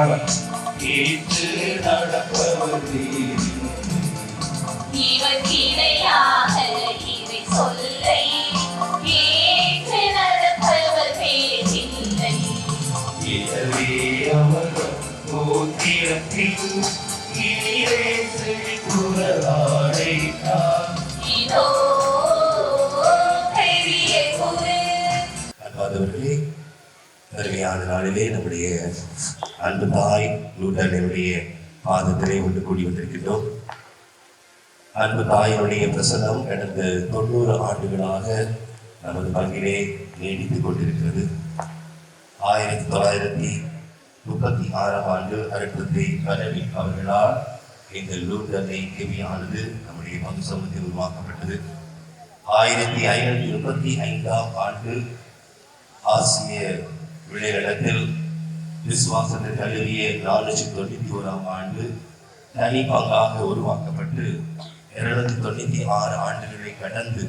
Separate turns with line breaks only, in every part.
ஏற்று நடப்பவர்
இணையாக இறை சொல்லை ஏற்று நடப்பவர் பேரில்லை.
எனவே அவர் கோத்திரத்தில் நீரே செழிப்புறவாடைத்தார்.
இதோ பெரிய குரு.
அன்பானவர்களே, அருமையான நாளிலே நம்முடைய அன்பு தாய் லூர்தனுடைய பாதத்திலே ஒன்று கூடி வந்திருக்கின்றோம். அன்பு தாயினுடைய பிரசன்னம் கடந்த 90 ஆண்டுகளாக நமது பங்கிலே நீடித்துக் கொண்டிருக்கிறது. 1936ஆம் ஆண்டு அருட்தந்தை கனவி அவர்களால் இந்த லூர்தனை கேவியானது நம்முடைய பங்கு சமூகத்தில் உருவாக்கப்பட்டது. 1535ஆம் ஆண்டு ஆசிய விளையாடத்தில் விசுவாசத்தை தழுவிய 491ஆம் ஆண்டு தனி பங்காக உருவாக்கப்பட்டு 296 ஆண்டுகளை கடந்து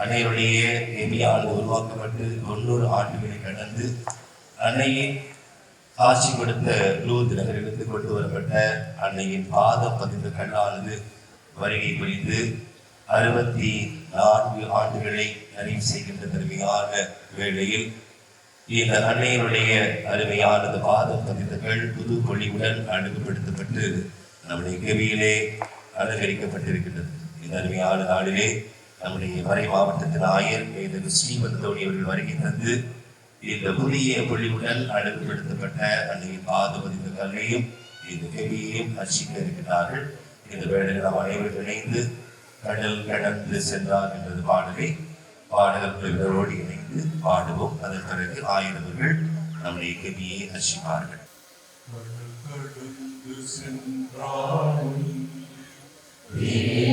அன்னையுடைய எபியானது உருவாக்கப்பட்டு 90 ஆண்டுகளை கடந்து அன்னையின் காட்சி கொடுத்த லூர்து நகரிலிருந்து கொண்டு வரப்பட்ட அன்னையின் பாதம் பதிந்த கல்லானது வருகை புரிந்து 64 ஆண்டுகளை நிறைவு செய்கின்ற பெருமையான வேளையில் இந்த அன்னையினுடைய அருமையான பாதம் பதிந்த கல் புது பொழிவுடன் அணுகுப்படுத்தப்பட்டு நம்முடைய கேவியிலே அலங்கரிக்கப்பட்டிருக்கின்றது. இந்த அருமையான நாளிலே நம்முடைய மறை மாவட்டத்தின் ஆயர் ஸ்ரீவன் தோணி அவர்கள் வருகை தந்து இந்த புதிய பொழிவுடன் அழகுபடுத்தப்பட்ட அன்னையின் பாதபதிந்த கல்லையும் இந்த கேவியையும் அர்ச்சிக்க இருக்கிறார்கள். இந்த வேளையில் நாம் அனைவரும் இணைந்து கடல் கடந்து சென்றார் என்ற பாடலை பாடகர்களோடு இணைந்து பாடுவோம். அதன் பிறகு ஆயிரவர்கள் நம்முடைய கேவியை அர்ச்சிப்பார்கள்.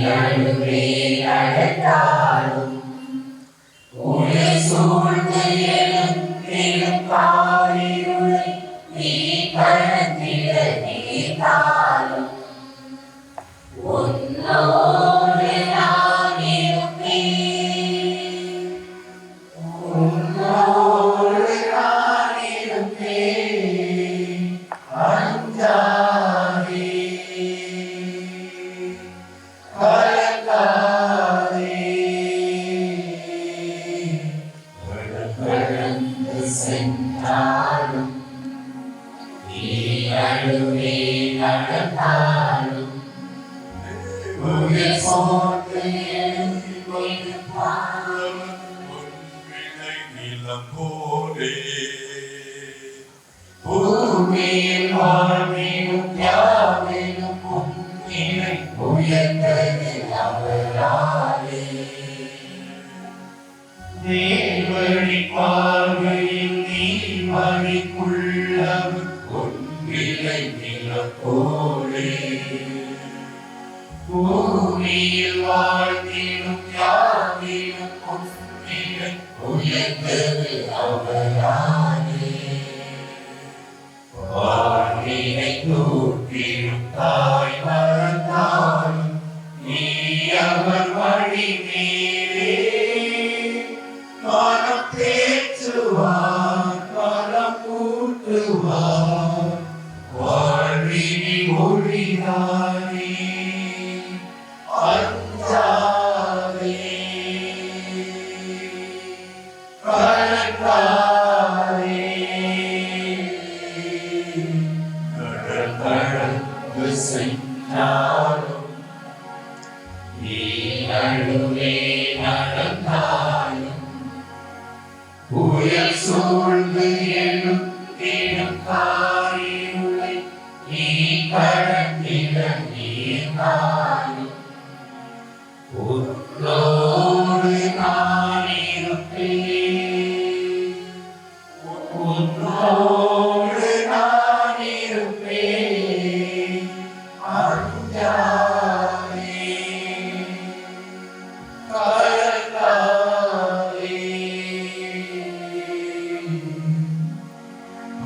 நடுவே நடந்தாலும் உன்னை சூழ்ந்து எழும் காரிருளை நீ கடந்திட நேர்ந்தாலும் உன்னோடு நான் இருப்பேன். உன்னோடு நான் இருப்பேன். அஞ்சாதே சென்றாலும் நீ நடுவே நடந்தாலும் உயிர் சோர்ந்து எழுந்திருப்பார்.
நிலம் போலே
பூமியில் வாழ்விலும் யாவிலும் உன்னிலை உயர்ந்தது அவராலே. தேவழி பார்வையில் நீ வழிக்குள்ளவர் ஒன்றிலை நிலம் போலே. பூமியில் வாழ்விலும் யாவிலும் உன்னிலை உயர்ந்தது அவராலே. வாழ்வினை தூக்கிடும் தாய் மறந்தாலும் நீ அவர் வழி மேலே மனம் தேற்றுவார், மனம் கூட்டுவார். வாழ்வினில் ஒளிதானே அஞ்சாதே கலங்காதே. கடல் கடந்து சென்றாலும் நீ நடுவே நடந்தாலும் புயல் சூழ்ந்து எழும் காரிருளை நீ கடந்திட நேர்ந்தாலும் உன்னோடு நான் இருப்பேன். உன்னோடு நான் இருப்பேன். அஞ்சாதே கலங்காதே.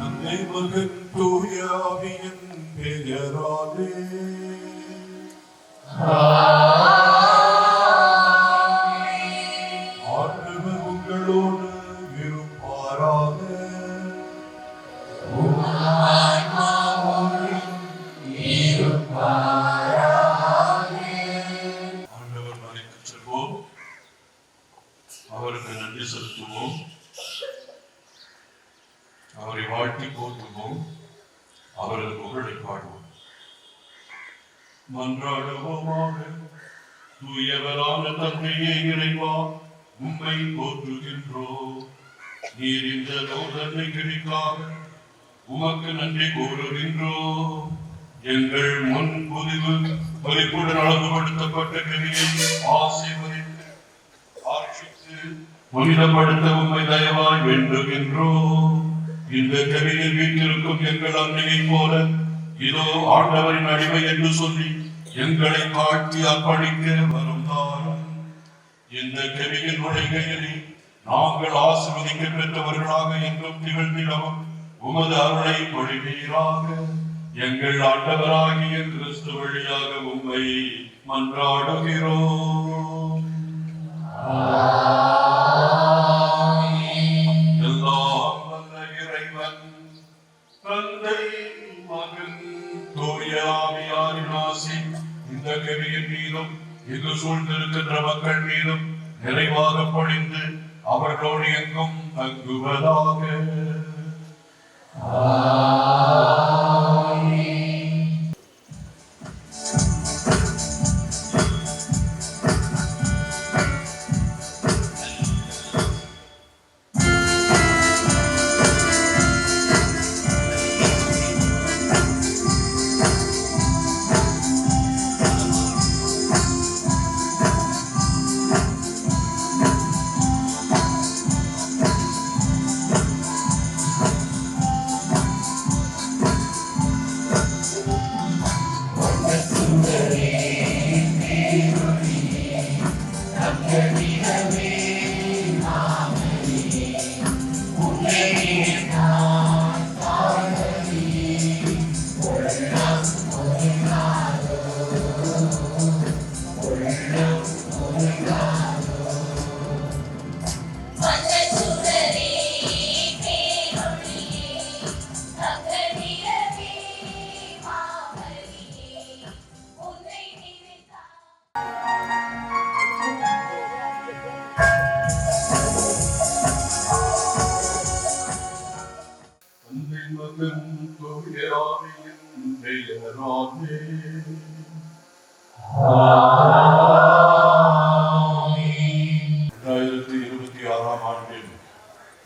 அன்னை மகன் தூய ஆவியின் பெயராலே ஆண்டவர் உங்களோடு இருப்பாராக.
ஆன்மாவோடும்
அவரது புகழை பாடுவோம். மன்றாடுவோமாக. தூயவரான தந்தையே இறைவா, உம்மை போற்றுகின்றோம். நீர் இந்த தண்டனைகளுக்காக உமக்கு நன்றி கூறுகின்றோம். எங்கள் முன் மதிப்புடன் அளவுபடுத்தப்பட்ட கிரியை ஆசீர்வதித்து ஆட்சித்து புனிதப்படுத்த உம்மை தயவாய் வேண்டுகின்றோம். இந்த கவியில் வீட்டிற்கும் எங்கள் அன்னையை போல இதோ ஆண்டவரின் அடிமை என்று சொல்லி எங்களை காட்டி அர்ப்பணிக்க வரும் தாரும். இந்த கவியில் நுழைகையிலே நாங்கள் ஆசீர்வதிக்க பெற்றவர்களாக என்றும் திகழ்ந்திடவும் உமது அருளை பொழிவீராக. எங்கள் ஆண்டவராகிய கிறிஸ்து வழியாக உம்மை மன்றாடுகிறோம். எல்லாம் வல்ல இறைவன் தந்தை மகன் தூய ஆவியாரின் ஆசி இந்த கவியின் மீதும் இங்கு சூழ்ந்திருக்கின்ற மக்கள் மீதும் நிறைவாக பொழிந்து அவர்களோடு எங்கும் தங்குவதாக.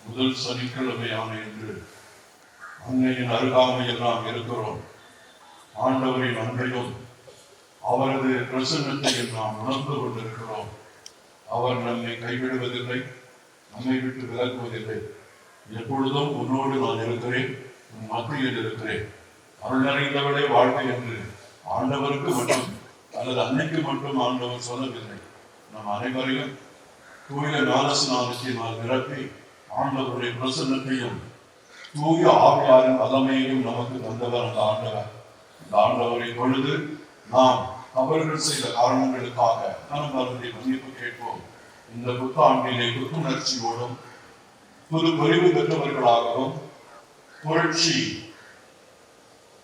முதல் சனிக்கிழமையான இன்று அன்னையின் அருகாமையில் நாம் இருக்கிறோம். ஆண்டவரின் அன்பையும் அவரது பிரசன்னத்தையும் நாம் உணர்ந்து கொண்டிருக்கிறோம். அவர் நம்மை கைவிடுவதில்லை, நம்மை விட்டு விலகுவதில்லை. எப்பொழுதும் உன்னோடு நான் இருக்கிறேன், உன் மத்தியில் இருக்கிறேன், அருள் நிறைந்தவளே வாழ்க்கை என்று ஆண்டவருக்கு மட்டும் அல்லது அன்னைக்கு மட்டும் ஆண்டவர் சொல்லவில்லை. நம் அனைவரையும் தூய ஞானஸ்நானத்தினால் நிரப்பி ஆண்டவருடைய பிரசன்னத்தையும் தூய ஆவியாரின் வல்லமையையும் நமக்கு தந்தவர் அந்த ஆண்டவர். இந்த ஆண்டவரை பொழுது நாம் அவர்கள் செய்த காரணங்களுக்காக மனம் வருந்தி மன்னிப்பு கேட்போம். இந்த புத்தாண்டிலே புத்துணர்ச்சியோடும் புது பொறிவு பெற்றவர்களாகவும் புரட்சி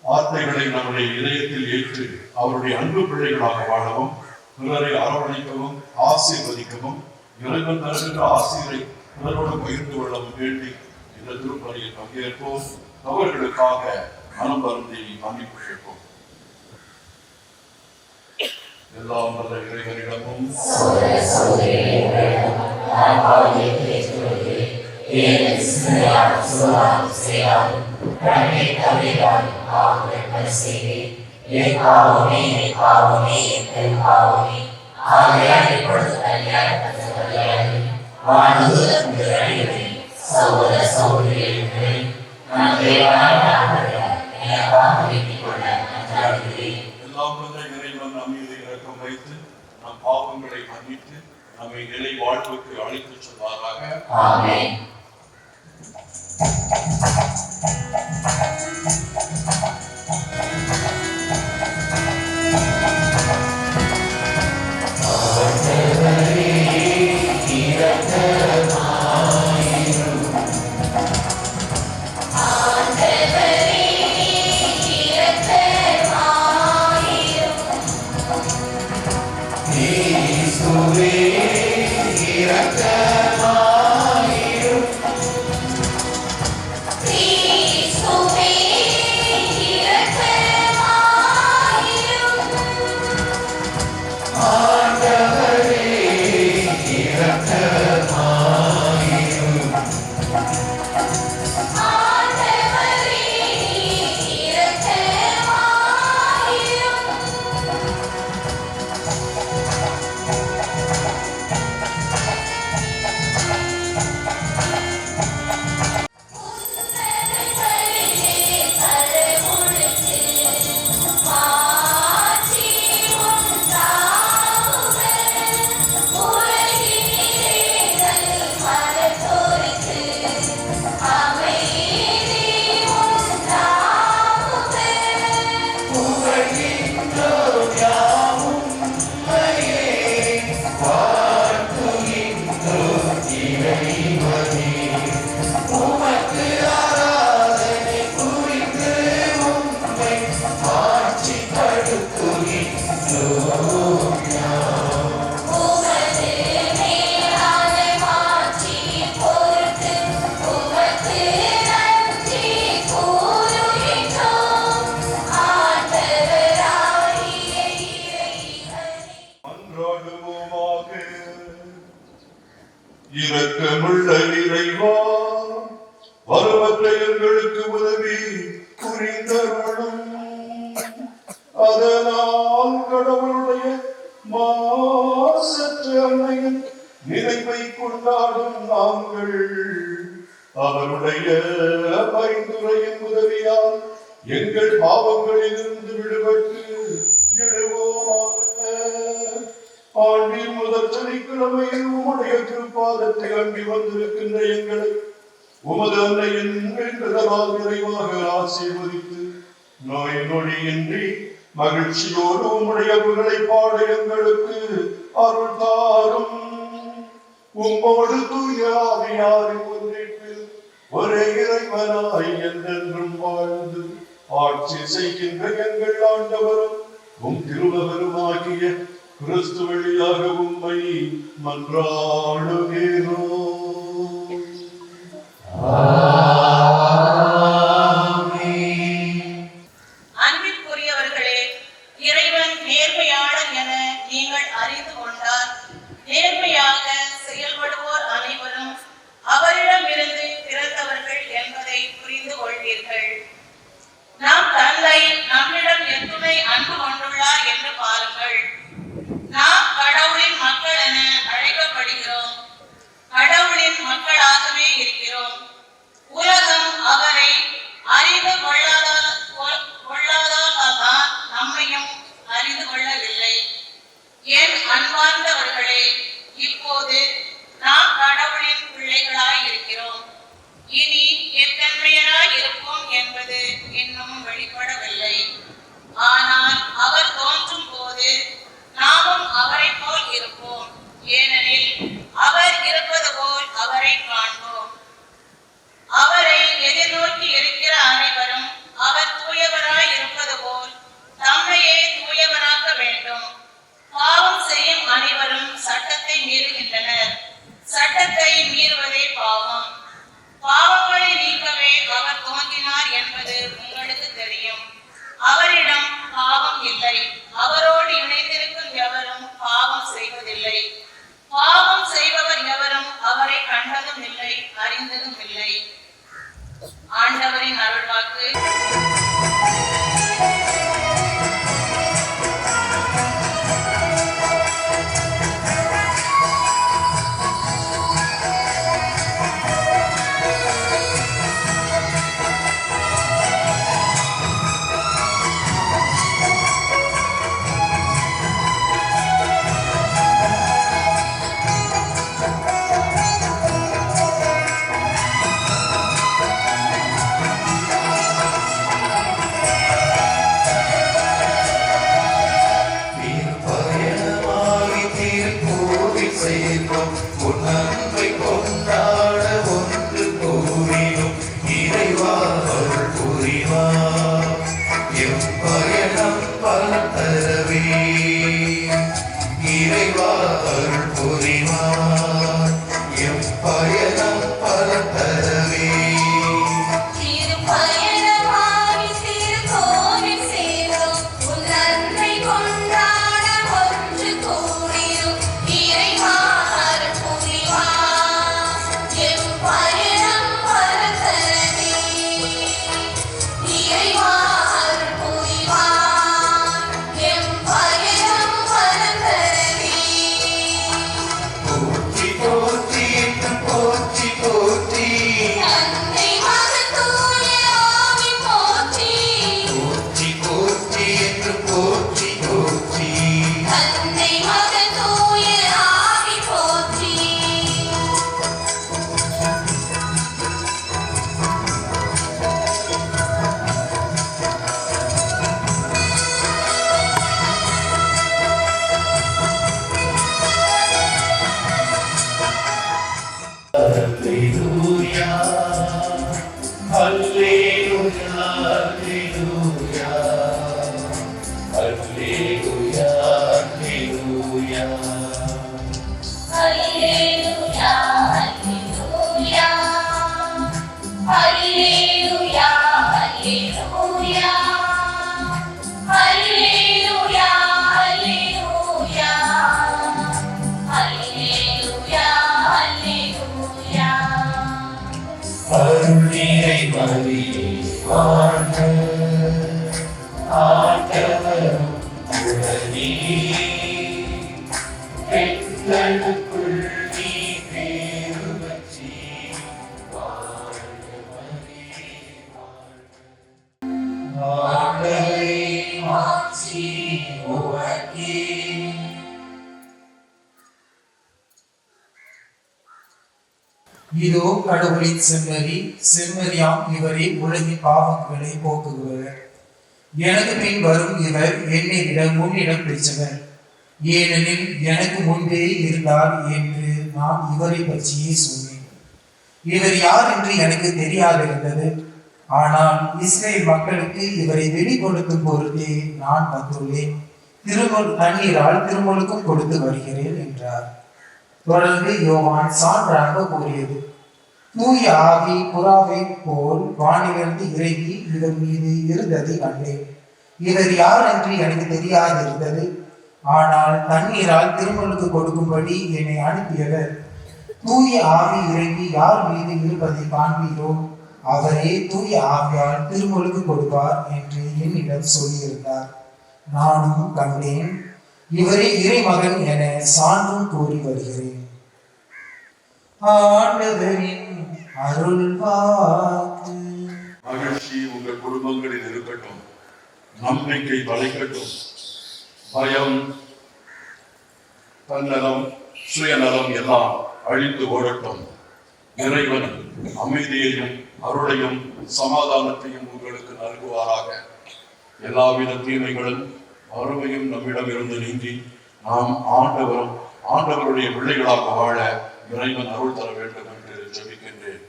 வார்த்தைகளை நம்முடைய இதயத்தில் ஏற்று அவருடைய அன்பு பிள்ளைகளாக வாழவும், பிறரை அரவணைக்கவும், ஆசீர்வதிக்கவும், இறைவன் தருகின்ற ஆசிரியரை பிறரோடு பகிர்ந்து கொள்ளவும் வேண்டி இந்த திருப்பணியில் பங்கேற்போம். அவர்களுக்காக மனம் வருந்தி மன்னிப்பு கேட்போம். எல்லாம் வல்ல இறைவனிடமும் எல்லாம் வல்ல இறைவன் நம் மீது இரக்கம் வைத்து நம் பாவங்களை மன்னித்து நம்மை நிலை வாழ்வுக்கு அழைத்துச் செல்வாராக.
ஆமென்.
Cristo
நிறைந்தருளும். அதனால் கடவுளுடைய மாசற்ற அன்னையின் நினைவை கொண்டாடும் நாங்கள் அவருடைய பரிந்துரையின் உதவியால் எங்கள் பாவங்களிலிருந்து விடுபட்டு எழுவோமாக. ஆண்டின் முதல் சனிக்கிழமையில் உம்முடைய திருப்பாதத்தை அண்டி வந்திருக்கின்ற எங்களை உமது அன்னையின் வேண்டுதலால் நிறைவாக ஆசீர்வதித்து நோய் நொடியின்றி மகிழ்ச்சியோடு உம்முடைய புகழை பாட எங்களுக்கு அருள் தாரும். உம்மோடு தூய ஆவியாரின் ஒன்றிப்பில் ஒரே இறைவனாய் என்றென்றும் வாழ்ந்து ஆட்சி செய்கின்ற எங்கள் ஆண்டவரும் உம் திருமகனுமாகிய கிறிஸ்து வழியாக உம்மை மன்றாடுகிறோம்.
அன்பிற்குரியவர்களே, இறைவன் நேர்மையாளர் என நீங்கள் அறிந்து கொண்டார். நேர்மையாக செயல்படுவோர் அனைவரும் அவரிடமிருந்து பிறந்தவர்கள் என்பதை புரிந்து கொள்வீர்கள். நம் தந்தை நம்மிடம் எத்துணை அன்பு கொண்டுள்ளார் என்று பாருங்கள். நாம் கடவுளின் மக்கள் என அழைக்கப்படுகிறோம். கடவுளின் மக்களாகவே இருக்கிறோம். உலகம் அவரை அறிந்து கொள்ளாததால்தான் நம்மையும் அறிந்து கொள்ளவில்லை. என் அன்பார்ந்தவர்களே, இப்போது நாம் கடவுளின் பிள்ளைகளாய் இருக்கிறோம். இனி எத்தன்மையராய் இருப்போம் என்பது இன்னும் வெளிப்படவில்லை. ஆனால் அவர் தோன்றும் போது நாமும் அவரை போல் இருப்போம். ஏனெனில் அவர் இருப்பது போல் அவரை காண்போம். அவரை எதிர்நோக்கி இருக்கிற அனைவரும் அவர் தூயவராய் இருப்பது போல் தம்மையே தூயவராக்க வேண்டும். பாவம் செய்யும் அனைவரும் சட்டத்தை மீறுகின்றனர். சட்டத்தை மீறுவதே பாவம். பாவங்களை நீக்கவே அவர் தோன்றினார் என்பது உங்களுக்கு தெரியும். அவரிடம் பாவம் இல்லை. அவரோடு இணைந்திருக்கும் எவரும் பாவம் செய்வதில்லை. பாவம் செய்பவர் எவரும் அவரை கண்டதும் இல்லை, அறிந்ததும் இல்லை. ஆண்டவரின் அருள்வாக்கு.
அருளினை மறி வாழ்க.
இதோ கடவுளின் செம்மறி, செம்மறியாம் இவரே உலகின் பாவங்களை போக்குபவர். எனக்கு பின் வரும் இவர் என்னை விட முன்னிடம் பெற்றவர், ஏனெனில் எனக்கு முன்பே இருந்தார் என்று நான் இவரை பற்றியே சொன்னேன். இவர் யார் என்று எனக்கு தெரியாதிருந்தது, ஆனால் இஸ்ரேல் மக்களுக்கு இவரை வெளிப்படுத்தும் பொருட்டே நான் வந்துள்ளேன். தண்ணீரால் திருமுழுக்கும் கொடுத்து வருகிறேன் என்றார். தொடர்ந்து யோவான் சான்றாக கூறியது, தூய ஆவி புறாவை போல் வானிலிருந்து இறங்கி இவர் மீது இருந்ததை கண்டேன். இவர் யார் என்று எனக்கு தெரியாதிருந்தது, ஆனால் தண்ணீரால் திருமுழுக்கு கொடுக்கும்படி என்னை அனுப்பியவர், தூய ஆவி இறங்கி யார் மீது இருப்பதை காண்பீரோ அவரே தூய ஆவியால் திருமுழுக்கு கொடுப்பார் என்று என்னிடம் சொல்லியிருந்தார். நானும் கண்டேன், இவரே இறைமகன் என சான்றும் கூறி வருகிறேன். ஆண்டவரின் அருள்வாக்கு.
மகிழ்ச்சி உங்கள் குடும்பங்களில் இருக்கட்டும், நம்பிக்கை தலைக்கட்டும், பயம், தன்னலம், சுயநலம் எல்லாம் அழிந்து ஓடட்டும். இறைவன் அமைதியையும் அருளையும் சமாதானத்தையும் உங்களுக்கு நல்குவாராக. எல்லாவித தீமைகளும் வறுமையும் நம்மிடம் இருந்து நீங்கி நாம் ஆண்டவருடைய பிள்ளைகளாக வாழ இறைவன் அருள் தர வேண்டும் என்று ஜெபிக்கின்றேன்.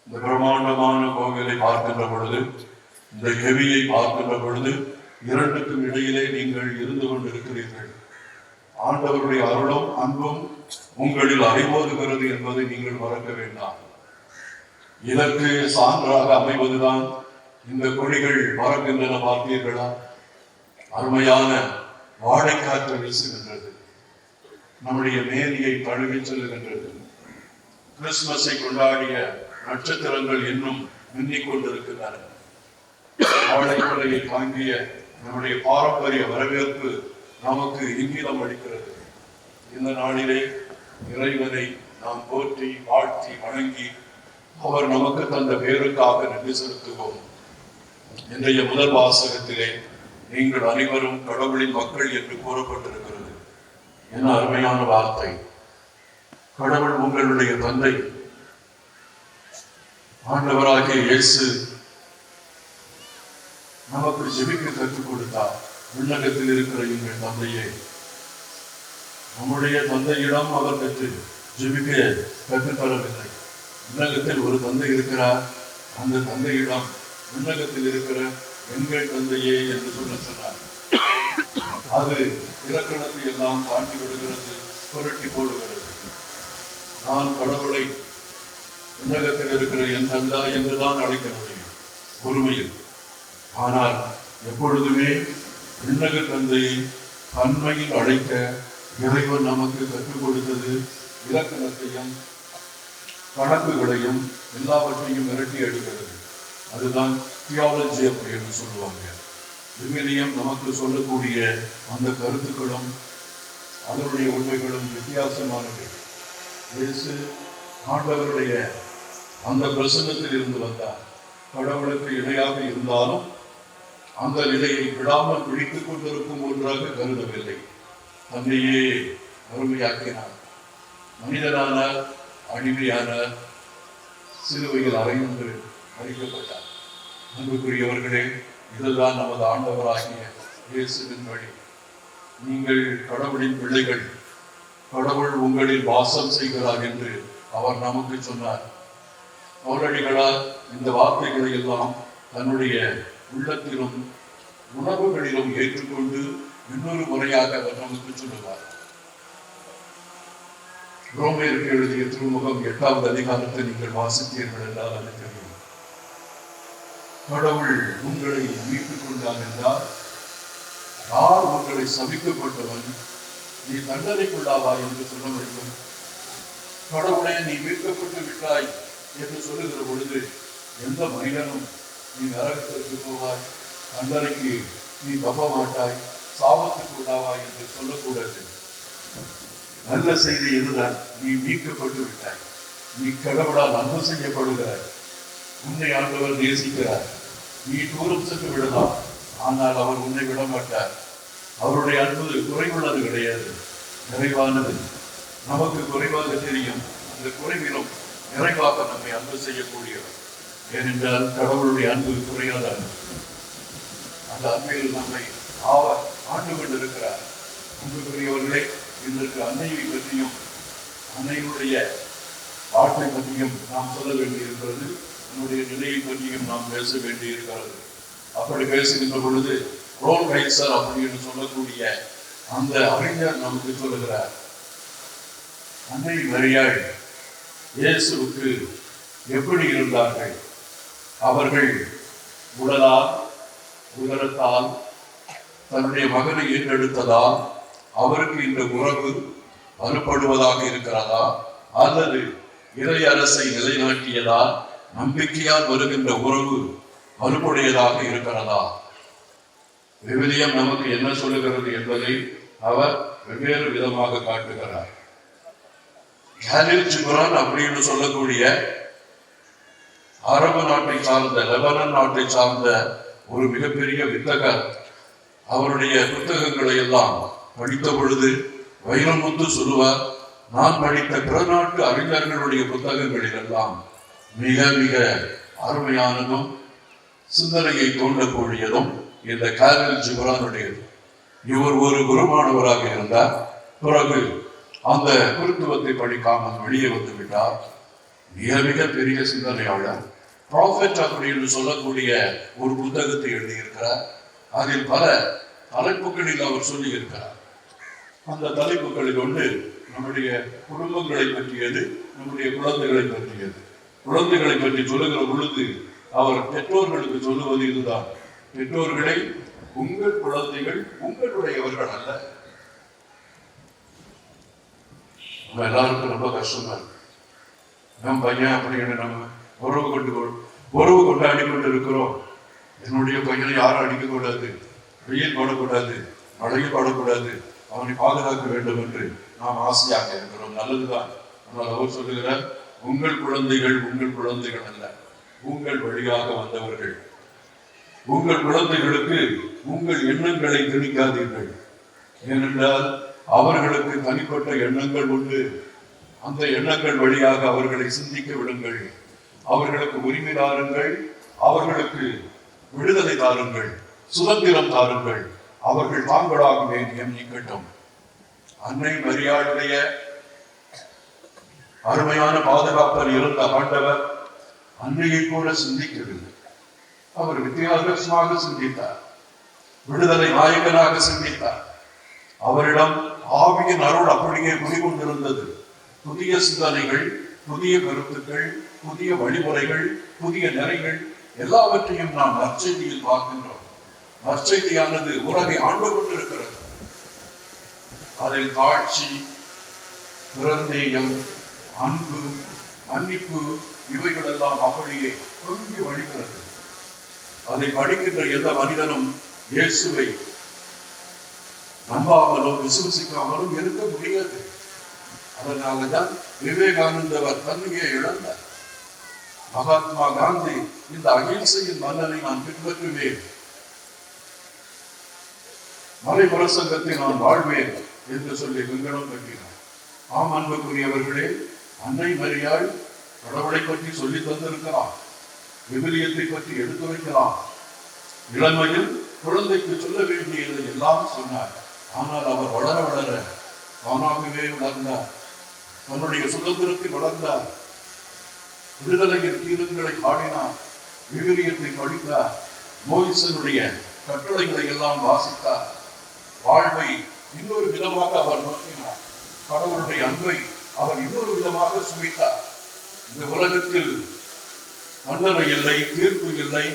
இந்த பிரம்மாண்டமான கோவிலை பார்க்கின்ற பொழுது, இந்த கெவியை பார்க்கின்ற பொழுது, இரண்டுக்கும் இடையிலே நீங்கள் இருந்து கொண்டிருக்கிறீர்கள். ஆண்டவருடைய அருளும் அன்பும் உங்களில் அலைமோதுகிறது என்பதை நீங்கள் மறக்க வேண்டாம். இதற்கு சான்றாக அமைவதுதான் இந்த கொடிகள் பறக்கின்றன, பார்த்தீர்களா? அருமையான வாடைக்காற்று வீசுகின்றது, நம்முடைய மேனியை தழுவி செல்லுகின்றது. கிறிஸ்துமஸை கொண்டாடிய நட்சத்திரங்கள் இன்னும் மின்னிக் கொண்டிருக்கின்றன. வாழைப்படையை தாங்கிய நம்முடைய பாரம்பரிய வரவேற்பு நமக்கு இங்கிதம் அளிக்கிறது. இந்த நாளிலே இறைவனை நாம் போற்றி வாழ்த்தி வணங்கி அவர் நமக்கு தந்த பேருக்காக நன்றி செலுத்துவோம். இன்றைய முதல் வாசகத்திலே நீங்கள் அனைவரும் கடவுளின் மக்கள் என்று கூறப்பட்டிருக்கிறது. என்ன அருமையான வார்த்தை! கடவுள் உங்களுடைய தந்தை. ஆண்டவராகிய இயேசு நமக்கு ஜெபிக்க கற்றுக் கொடுத்தார். விண்ணகத்தில் இருக்கிற எங்கள் தந்தையே, நம்முடைய தந்தையிடம் அவர் கற்று ஜெபிக்க கற்றுத்தரவில்லை. விண்ணகத்தில் ஒரு தந்தை இருக்கிறார், அந்த தந்தையிடம் விண்ணகத்தில் இருக்கிற எங்கள் தந்தையே என்று சொல்ல சொன்னார். அது இலக்கணத்தை எல்லாம் தாண்டி விடுகிறது, புரட்டி போடுகிறது. நான் கடவுளை விண்ணகத்தில் இருக்கிற என் தந்தா என்றுதான் அழைக்க முடியும் பொறுமையில். ஆனால் எப்பொழுதுமே விண்ணக தந்தையை தன்மையில் அழைக்க இறைவன் நமக்கு கற்றுக் கொடுத்தது இலக்கணத்தையும் கணக்குகளையும் எல்லாவற்றையும் விரட்டி அடிக்கிறது. அதுதான் தியாலஜி அப்படின்னு சொல்லுவாங்க. விவிலியம் நமக்கு சொல்லக்கூடிய அந்த கருத்துக்களும் அதனுடைய உண்மைகளும் வித்தியாசமானவை. இயேசு ஆண்டவருடைய அந்த பிரசன்னத்தில் இருந்து வந்தார். கடவுளுக்கு இணையாக இருந்தாலும் அந்த நிலையை விடாமல் பிடித்துக் கொண்டிருக்கும் ஒன்றாக கருதவில்லை. தன்னையே அருமையாக்கினார். மனிதனான அடிமையான சிலுவையில் அறையுண்டு அழைக்கப்பட்டார். அன்புக்குரியவர்களே, இதுதான் நமது ஆண்டவராகிய இயேசுவின் வழி. நீங்கள் கடவுளின் பிள்ளைகள், கடவுள் உங்களில் வாசம் செய்கிறார் என்று அவர் நமக்கு சொன்னார். பவுலடிகளார் இந்த வார்த்தைகளை எல்லாம் தன்னுடைய உள்ளத்திலும் உணர்வுகளிலும் ஏற்றுக்கொண்டு இன்னொரு முறையாக அவர் நமக்கு சொல்லுவார். ரோமேயருக்கு எழுதிய திருமுகம் 8வது அதிகாரத்தை நீங்கள் வாசித்தீர்கள் என்றால் அது தெரியும். கடவுள் உங்களை மீட்டுக் கொண்டார் என்றால், யார் உங்களை சபிக்கப்பட்டவன், நீ தண்டனைக்குள்ளாவா என்று சொல்ல வேண்டும். கடவுளை நீ மீட்கப்பட்டு விட்டாய் என்று சொல்லுகிற பொழுது எந்த மனிதனும் நீ நரகத்திற்கு போவாய், தண்டனைக்கு நீ தப்ப மாட்டாய், சாபத்துக்கு உள்ளாவாய் என்று சொல்லக்கூடாது. நல்ல செய்தி இதுதான், நீ மீட்கப்பட்டு விட்டாய், நீ கடவுளால் அன்பு செய்யப்படுகிறாய், உன்னை ஆண்டவர் நேசிக்கிறார். நீ தூரம் சென்று விடலாம், ஆனால் அவர் உன்னை விட மாட்டார். அவருடைய அன்பு குறைவுள்ளது கிடையாது, நிறைவானது. நமக்கு குறைவாக தெரியும், அந்த குறைவிலும் நிறைவாக நம்மை அன்பு செய்யக்கூடியவர். ஏனென்றால் கடவுளுடைய அன்பு குறையாத அன்பு. அந்த அன்பில் நம்மை ஆண்டு கொண்டிருக்கிறார். அன்புக்குரியவர்களே, இன்றைக்கு அன்னையை பற்றியும் அன்னையுடைய வாழ்க்கை பற்றியும் நாம் சொல்ல வேண்டியிருக்கிறது. நம்முடைய நிலையை பற்றியும் நாம் பேச வேண்டியிருக்கிறது. அப்படி பேசுகின்ற பொழுது ரோல் ரைசர் அப்படின்னு சொல்லக்கூடிய அந்த அறிஞர் நமக்கு சொல்லுகிறார், அன்னை மரியாள் இயேசுவுக்கு எப்படி இருந்தார்கள்? அவர்கள் உடலால் உதரத்தால் தன்னுடைய மகனை ஏற்றெடுத்ததால் அவருக்கு இந்த உறவு வலுப்படுவதாக இருக்கிறதா, அல்லது இறை அரசை நிலைநாட்டியதால் நம்பிக்கையால் வருகின்ற உறவு வலுப்புடையதாக இருக்கிறதா? விவிலியம் நமக்கு என்ன சொல்லுகிறது என்பதை அவர் வெவ்வேறு விதமாக காட்டுகிறார். காலில் ஜிப்ரான் அப்படின்னு சொல்லக்கூடிய அரபு நாட்டை சார்ந்த, லெபனான் நாட்டை சார்ந்த ஒரு மிகப்பெரிய வித்தகர், அவருடைய புத்தகங்களை எல்லாம் படித்த பொழுது வைரமுத்து சொல்லுவார், நான் படித்த பிற நாட்டு அறிஞர்களுடைய புத்தகங்களில் எல்லாம் மிக மிக அருமையானதும் சிந்தனையை தோண்டக்கூடியதும் இந்த காலில் ஜிப்ரானுடையது. இவர் ஒரு குருமானவராக இருந்தார். பிறகு அந்த குருத்துவத்தை படிக்காமல் வெளியே வந்து விட்டார். மிக மிக பெரிய சிந்தனையாளர். ப்ராஃபெட் அப்படின்னு சொல்லக்கூடிய ஒரு புத்தகத்தை எழுதியிருக்கிறார். அதில் பல தலைப்புகளில் அவர் சொல்லி இருக்கிறார். அந்த தலைப்புகளில் ஒன்று நம்முடைய குடும்பங்களை பற்றியது, நம்முடைய குழந்தைகளை பற்றியது. குழந்தைகளை பற்றி சொல்லுகிற பொழுது அவர் பெற்றோர்களுக்கு சொல்லுவது இதுதான், பெற்றோர்களை உங்கள் குழந்தைகள் உங்களுடையவர்கள் அல்ல. நம்ம எல்லாருக்கும் ரொம்ப கஷ்டமா இருக்கு. நம் பையன் அப்படின்னு நம்ம உறவு கொண்டாடி கொண்டு இருக்கிறோம். என்னுடைய பையனை யாரும் அடிக்கக்கூடாது, வெயில் போடக்கூடாது, மழையில் போடக்கூடாது, அவனை பாதுகாக்க வேண்டும் என்று நாம் ஆசையாக இருக்கிறோம். நல்லதுதான். ஆனால் அவர் சொல்லுகிறார், உங்கள் குழந்தைகள் உங்கள் குழந்தைகள் அல்ல, உங்கள் வழியாக வந்தவர்கள். உங்கள் குழந்தைகளுக்கு உங்கள் எண்ணங்களை திணிக்காதீர்கள். ஏனென்றால் அவர்களுக்கு தனிப்பட்ட எண்ணங்கள் உண்டு. அந்த எண்ணங்கள் வழியாக அவர்களை சிந்திக்க விடுங்கள். அவர்களுக்கு உரிமை தாருங்கள், அவர்களுக்கு விடுதலை தாருங்கள், சுதந்திரம் தாருங்கள். அவர்கள் தாங்களாகவே நியமிக்கட்டும். அன்னை மரியாளுடைய அருமையான பாதுகாப்பில் இருந்த ஆண்டவர் அன்னையை போல சிந்திக்கவில்லை. அவர் வித்தியாசமாக சிந்தித்தார். விடுதலை நாயகனாக சிந்தித்தார். அவரிடம் ஆவியின் அருள் அப்படியே குடிகொண்டிருந்தது. புதிய சிந்தனைகள், புதிய கருத்துக்கள், புதிய வழிமுறைகள், புதிய நிறைகள் எல்லாவற்றையும் நாம் நற்செய்தியில் பார்க்கின்றோம். நற்செய்தியானது உலகை ஆண்டு கொண்டிருக்கிறது. அதில் காட்சி, பிறந்தேயம், அன்பு, மன்னிப்பு இவைகள் எல்லாம் அப்படியே பொங்கி வழிகிறது. அதை படிக்கின்ற எந்த மனிதனும் இயேசுவை நம்பாமலும் விசுவசிக்காமலும் இருக்க முடியாது. அதனாலதான் விவேகானந்தவர் தன்மையை இழந்தார். மகாத்மா காந்தி இந்த அகிம்சையின் மன்னனை நான் பின்பற்றுவேன், மலை பிரசங்கத்தை நான் வாழ்வேன் என்று சொல்லி வெங்கடம் கட்டினார். ஆம் அன்புக்குரியவர்களே, அன்னை மரியாள் கடவுளை பற்றி சொல்லி தந்திருக்கிறார். விவிலியத்தை பற்றி எடுத்து வைக்கலாம். இளமையில் குழந்தைக்கு சொல்ல வேண்டியதை எல்லாம் சொன்னார். ஆனால் அவர் வளர வளர தானாகவே வளர்ந்தார். தன்னுடைய சுதந்திரத்தை வளர்ந்தார். விடுதலையின் கீதங்களை பாடினார். விவிலியத்தை படித்தார். மோயிசனுடைய கட்டளைகளை எல்லாம் வாசித்தார். வாழ்வை இன்னொரு விதமாக அவர் நோக்கினார். கடவுளுடைய அன்பை அவர் இன்னொரு விதமாக சுமித்தார். இந்த உலகத்தில் தண்டனை இல்லை, தீர்ப்பு இல்லை,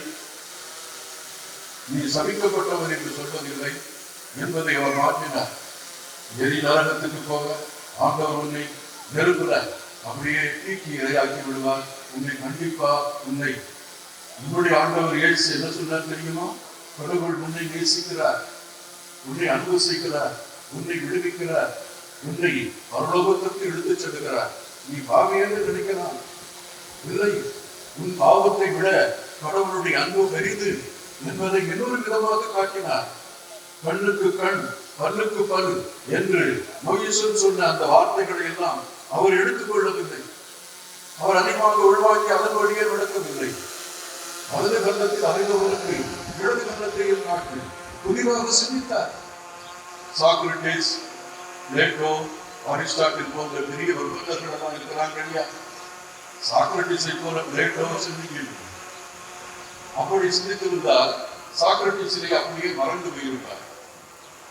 நீ சபிக்கப்பட்டவர் என்று சொல்வதில்லை என்பதை அவர் மாற்றினார். எரி நரகத்துக்கு போக ஆண்டவர் உன்னை நெருப்புல அப்படியே தீக்கி இரையாக்கி விடுவார். உன்னை கண்டிப்பா உன்னுடைய ஆண்டவர் இயேசு என்ன சொன்னார் தெரியுமா? கடவுள் உன்னை நேசிக்கிறார், உன்னை அன்பு செய்கிறார், உன்னை விடுவிக்கிறார், உன்னை பரலோகத்திற்கு எடுத்துச் செல்கிறார். நீ பாவியென்று நினைக்கலாம், இல்லை, உன் பாவத்தை விட கடவுளுடைய அன்பு பெரிது என்பதை இன்னொரு விதமாக காட்டினார். கண்ணுக்கு கண், பல்லுக்கு பல் என்று மோயிசன் சொன்ன அந்த வார்த்தைகளை எல்லாம் அவர் எடுத்துக்கொள்ளவில்லை. அவர் அதிகமாக உள்வாங்கி அதன் வழியே நடக்கவில்லை. வலது கன்னத்தில் அறிந்தவருக்கு இடது கன்னத்தையும் காட்டி புதிதாக சிந்தித்தார். சாக்ரட்டிஸ், பிளேட்டோ, அரிஸ்டாட்டில் போன்ற பெரிய விற்பனர்கள் எல்லாம் இருக்கிறாங்க இல்லையா? சாக்ரட்டிஸை போல பிளேட்டோ சிந்திக்கவில்லை. அப்படி சிந்தித்திருந்தால் சாக்ரட்டிஸை அப்படியே மறந்து போயிருந்தார்.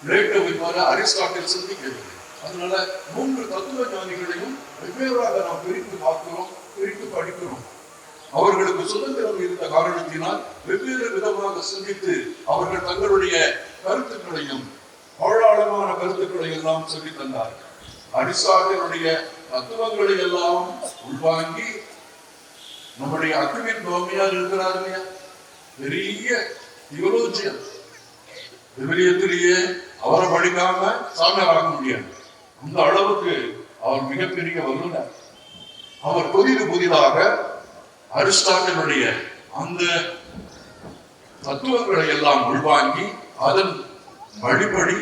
பிளேட்டோவை போல அரிஸ்டாட்டில் சிந்திக்கவில்லை. அதனால 3 தத்துவ ஞானிகளையும் வெவ்வேறாக நாம் பிரித்து பார்க்கிறோம், பிரித்து படிக்கிறோம். அவர்களுக்கு சுதந்திரம் இருந்த காரணத்தினால் வெவ்வேறு விதமாக சிந்தித்து அவர்கள் தங்களுடைய கருத்துக்களையும் ஆழமான கருத்துக்களை எல்லாம் சொல்லி தந்தார்கள். அரிஸ்டாட்டிலுடைய தத்துவங்களை எல்லாம் உள்வாங்கி நம்முடைய அக்குவின் தோமையார் இருக்கிறார் இல்லையா, பெரிய தியோலோஜியன். விவிலியத்திலேயே அவரை படிக்காம சாமியாராக முடியாது. அந்த அளவுக்கு அவர் மிகப்பெரிய வல்லுநர். அவர் புதிதாக அரிஸ்டாட்டிலுடைய அந்த தத்துவங்களை எல்லாம் உள்வாங்கி அதன் வழிபடி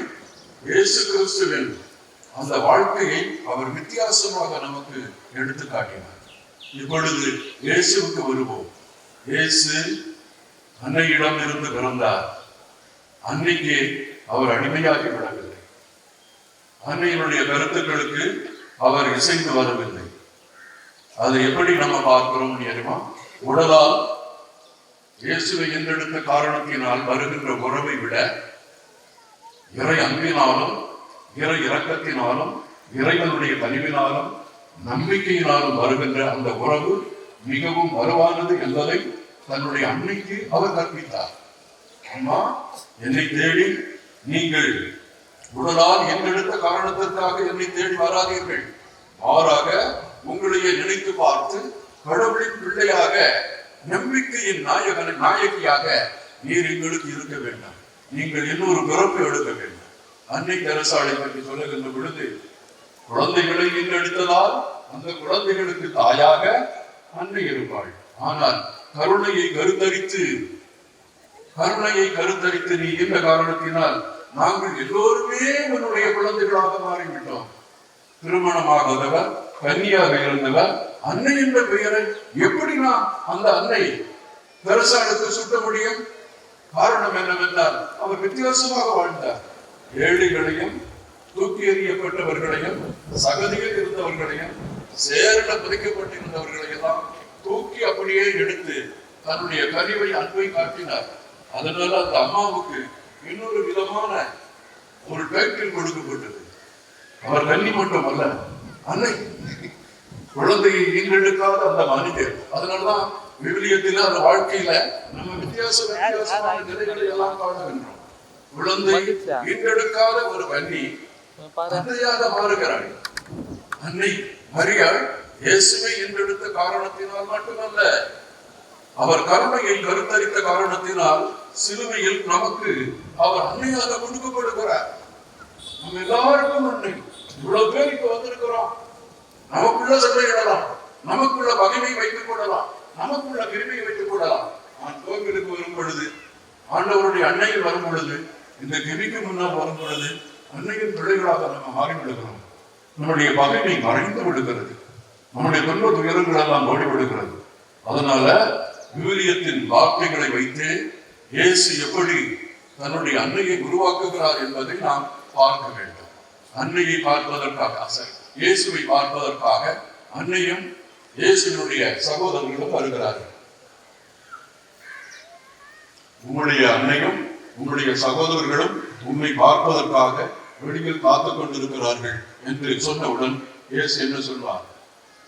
இயேசு கிறிஸ்துவின் அந்த வாழ்க்கையை அவர் வித்தியாசமாக நமக்கு எடுத்து காட்டினார். இப்பொழுது இயேசுவுக்கு வருவோம். இயேசு அன்னையிடம் இருந்து பிறந்தார். அன்னைக்கு அவர் அடிமையாகி விடவில்லை. அன்னையினுடைய கருத்துக்களுக்கு அவர் இசைந்து வரவில்லை. அதை எப்படி நம்ம பார்க்கிறோம் தெரியுமா? உடலால் இயேசுவை என்றெடுத்த காரணத்தினால் வருகின்ற உறவை விட இறை அன்பினாலும் இறை இரக்கத்தினாலும் இறைவனுடைய கனிவினாலும் நம்பிக்கையினாலும் வருகின்ற அந்த உறவு மிகவும் வலுவானது என்பதை தன்னுடைய அன்னைக்கு அவர் கற்பித்தார். அம்மா, என்னை தேடி நீங்கள் உடலால் என்றெடுத்த காரணத்திற்காக என்னை தேடி வராதீர்கள். மாறாக உங்களையே நினைத்து பார்த்து கடவுளின் பிள்ளையாக நம்பிக்கையின் நாயகியாக நீர் எங்களுக்கு இருக்க வேண்டாம். நீங்கள் இன்னொரு பிறப்பு எடுக்க வேண்டும். அன்னை தெரசாளை பற்றி சொல்லுகின்ற பொழுது, குழந்தைகளை ஈன்றெடுத்ததால் அந்த குழந்தைகளுக்கு தாயாக அன்னை இருப்பாள். ஆனால் கருணையை கருத்தரித்து நீ இந்த காரணத்தினால் நாங்கள் எல்லோருமே உன்னுடைய குழந்தைகளாக மாறிவிட்டோம். திருமணமாகாதவர், கன்னியாக இருந்தவர், அன்னை என்ற பெயரை எப்படி நான் அந்த அன்னை தெரசாளுக்கு சுட்ட முடியும்? காரணம் என்னவென்றால் அவர் வித்தியாசமாக வாழ்ந்தார். ஏழைகளையும் தூக்கி எறியப்பட்டவர்களையும் சகதியில் இருந்தவர்களையும் சேரல புதைக்கப்பட்டிருந்தவர்களையெல்லாம் தூக்கி அப்படியே எடுத்து தன்னுடைய கனிவை அன்பை காட்டினார். அதனால அந்த அம்மாவுக்கு இன்னொரு விதமான ஒரு டைட்டில் கொடுக்கப்பட்டது. அவர் கன்னி மட்டும் அல்ல, அன்னை. குழந்தையை ஈன்றெடுக்காத அந்த மனிதர். அதனாலதான் விவிலியத்தில அந்த வாழ்க்கையில நம்ம வித்தியாசமான நிலைகளை எல்லாம் காணுகின்றோம். குழந்தை ஈன்றெடுக்காத ஒரு கன்னி அன்னையாக மாறுகிறாள். அன்னை மரியாள் இயேசுவை ஈன்றெடுத்த காரணத்தினால் மட்டுமல்ல, அவர் கருணையை கருத்தரித்த காரணத்தினால் சிலுவையில் நமக்கு அவர் அன்னையாக கொடுக்கப்படுகிறார். நம்ம எல்லாருக்கும் அன்னை. இவ்வளவு பேர் இப்ப வந்திருக்கிறோம். நமக்குள்ள சண்டையிடலாம், நமக்குள்ள பகைமை வைத்துக் கொள்ளலாம், நமக்குள்ள பெருமையை வைத்துக் கொள்ளலாம். நான் கோவிலுக்கு வரும் பொழுது, ஆண்டவருடைய அன்னையில் வரும் பொழுது, இந்த கிரிக்கு முன்னால் வரும் பொழுது அன்னையின் பிள்ளைகளாக நம்ம மாறிவிடுகிறோம். நம்முடைய பகைமை மறைந்து விடுகிறது, நம்முடைய துன்ப துயரங்கள் எல்லாம் ஓடிவிடுகிறது. அதனால விவிலியத்தின் வார்த்தைகளை வைத்து இயேசு எப்படி தன்னுடைய அன்னையை உருவாக்குகிறார் என்பதை நாம் பார்க்க வேண்டும். அன்னையை பார்ப்பதற்காக, இயேசுவை பார்ப்பதற்காக அன்னையும் இயேசுவினுடைய சகோதரர்களும் வருகிறார்கள். உங்களுடைய அன்னையும் உங்களுடைய சகோதரர்களும் உண்மை பார்ப்பதற்காக வெளியில் காத்துக் கொண்டிருக்கிறார்கள் என்று சொன்னவுடன் இயேசு என்ன சொல்வார்?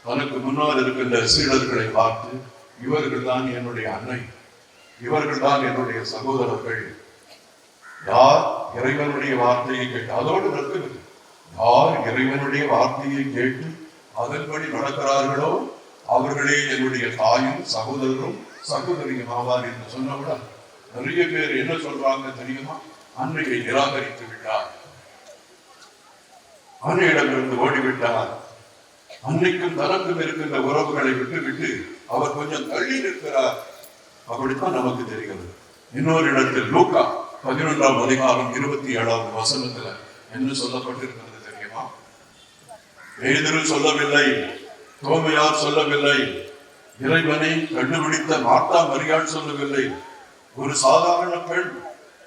தனக்கு முன்னால் இருக்கின்ற சீடர்களை பார்த்து, இவர்கள் தான் என்னுடைய அன்னை, இவர்கள் தான் என்னுடைய சகோதரர்கள். யார் இறைவனுடைய வார்த்தையை கேட்டு, அதோடு நிற்கிறது, யார் இறைவனுடைய வார்த்தையை கேட்டு அதன்படி நடக்கிறார்களோ அவர்களே என்னுடைய தாயும் சகோதரரும் சகோதரியும் ஆவார் என்று சொன்னவுடன் நிறைய பேர் என்ன சொல்றாங்க தெரியுமா? அன்னையை நிராகரித்து விட்டார், அன்னையிடமிருந்து ஓடிவிட்டார், அன்னைக்கும் தனக்கும் இருக்கின்ற உறவுகளை விட்டுவிட்டு அவர் கொஞ்சம் தள்ளி நிற்கிறார். அப்படித்தான் நமக்கு தெரிகிறது. இன்னொரு இடத்தில் லூக்கா 11ஆம் அதிகாரம் 27ஆவது வசனத்துல என்ன சொல்லப்பட்டிருக்கிறது தெரியுமா? பேதுரு சொல்லவில்லை, தோமையார் சொல்லவில்லை, இறைவனை கண்டுபிடித்த மார்த்தா மரியாள் சொல்லவில்லை. ஒரு சாதாரண பெண்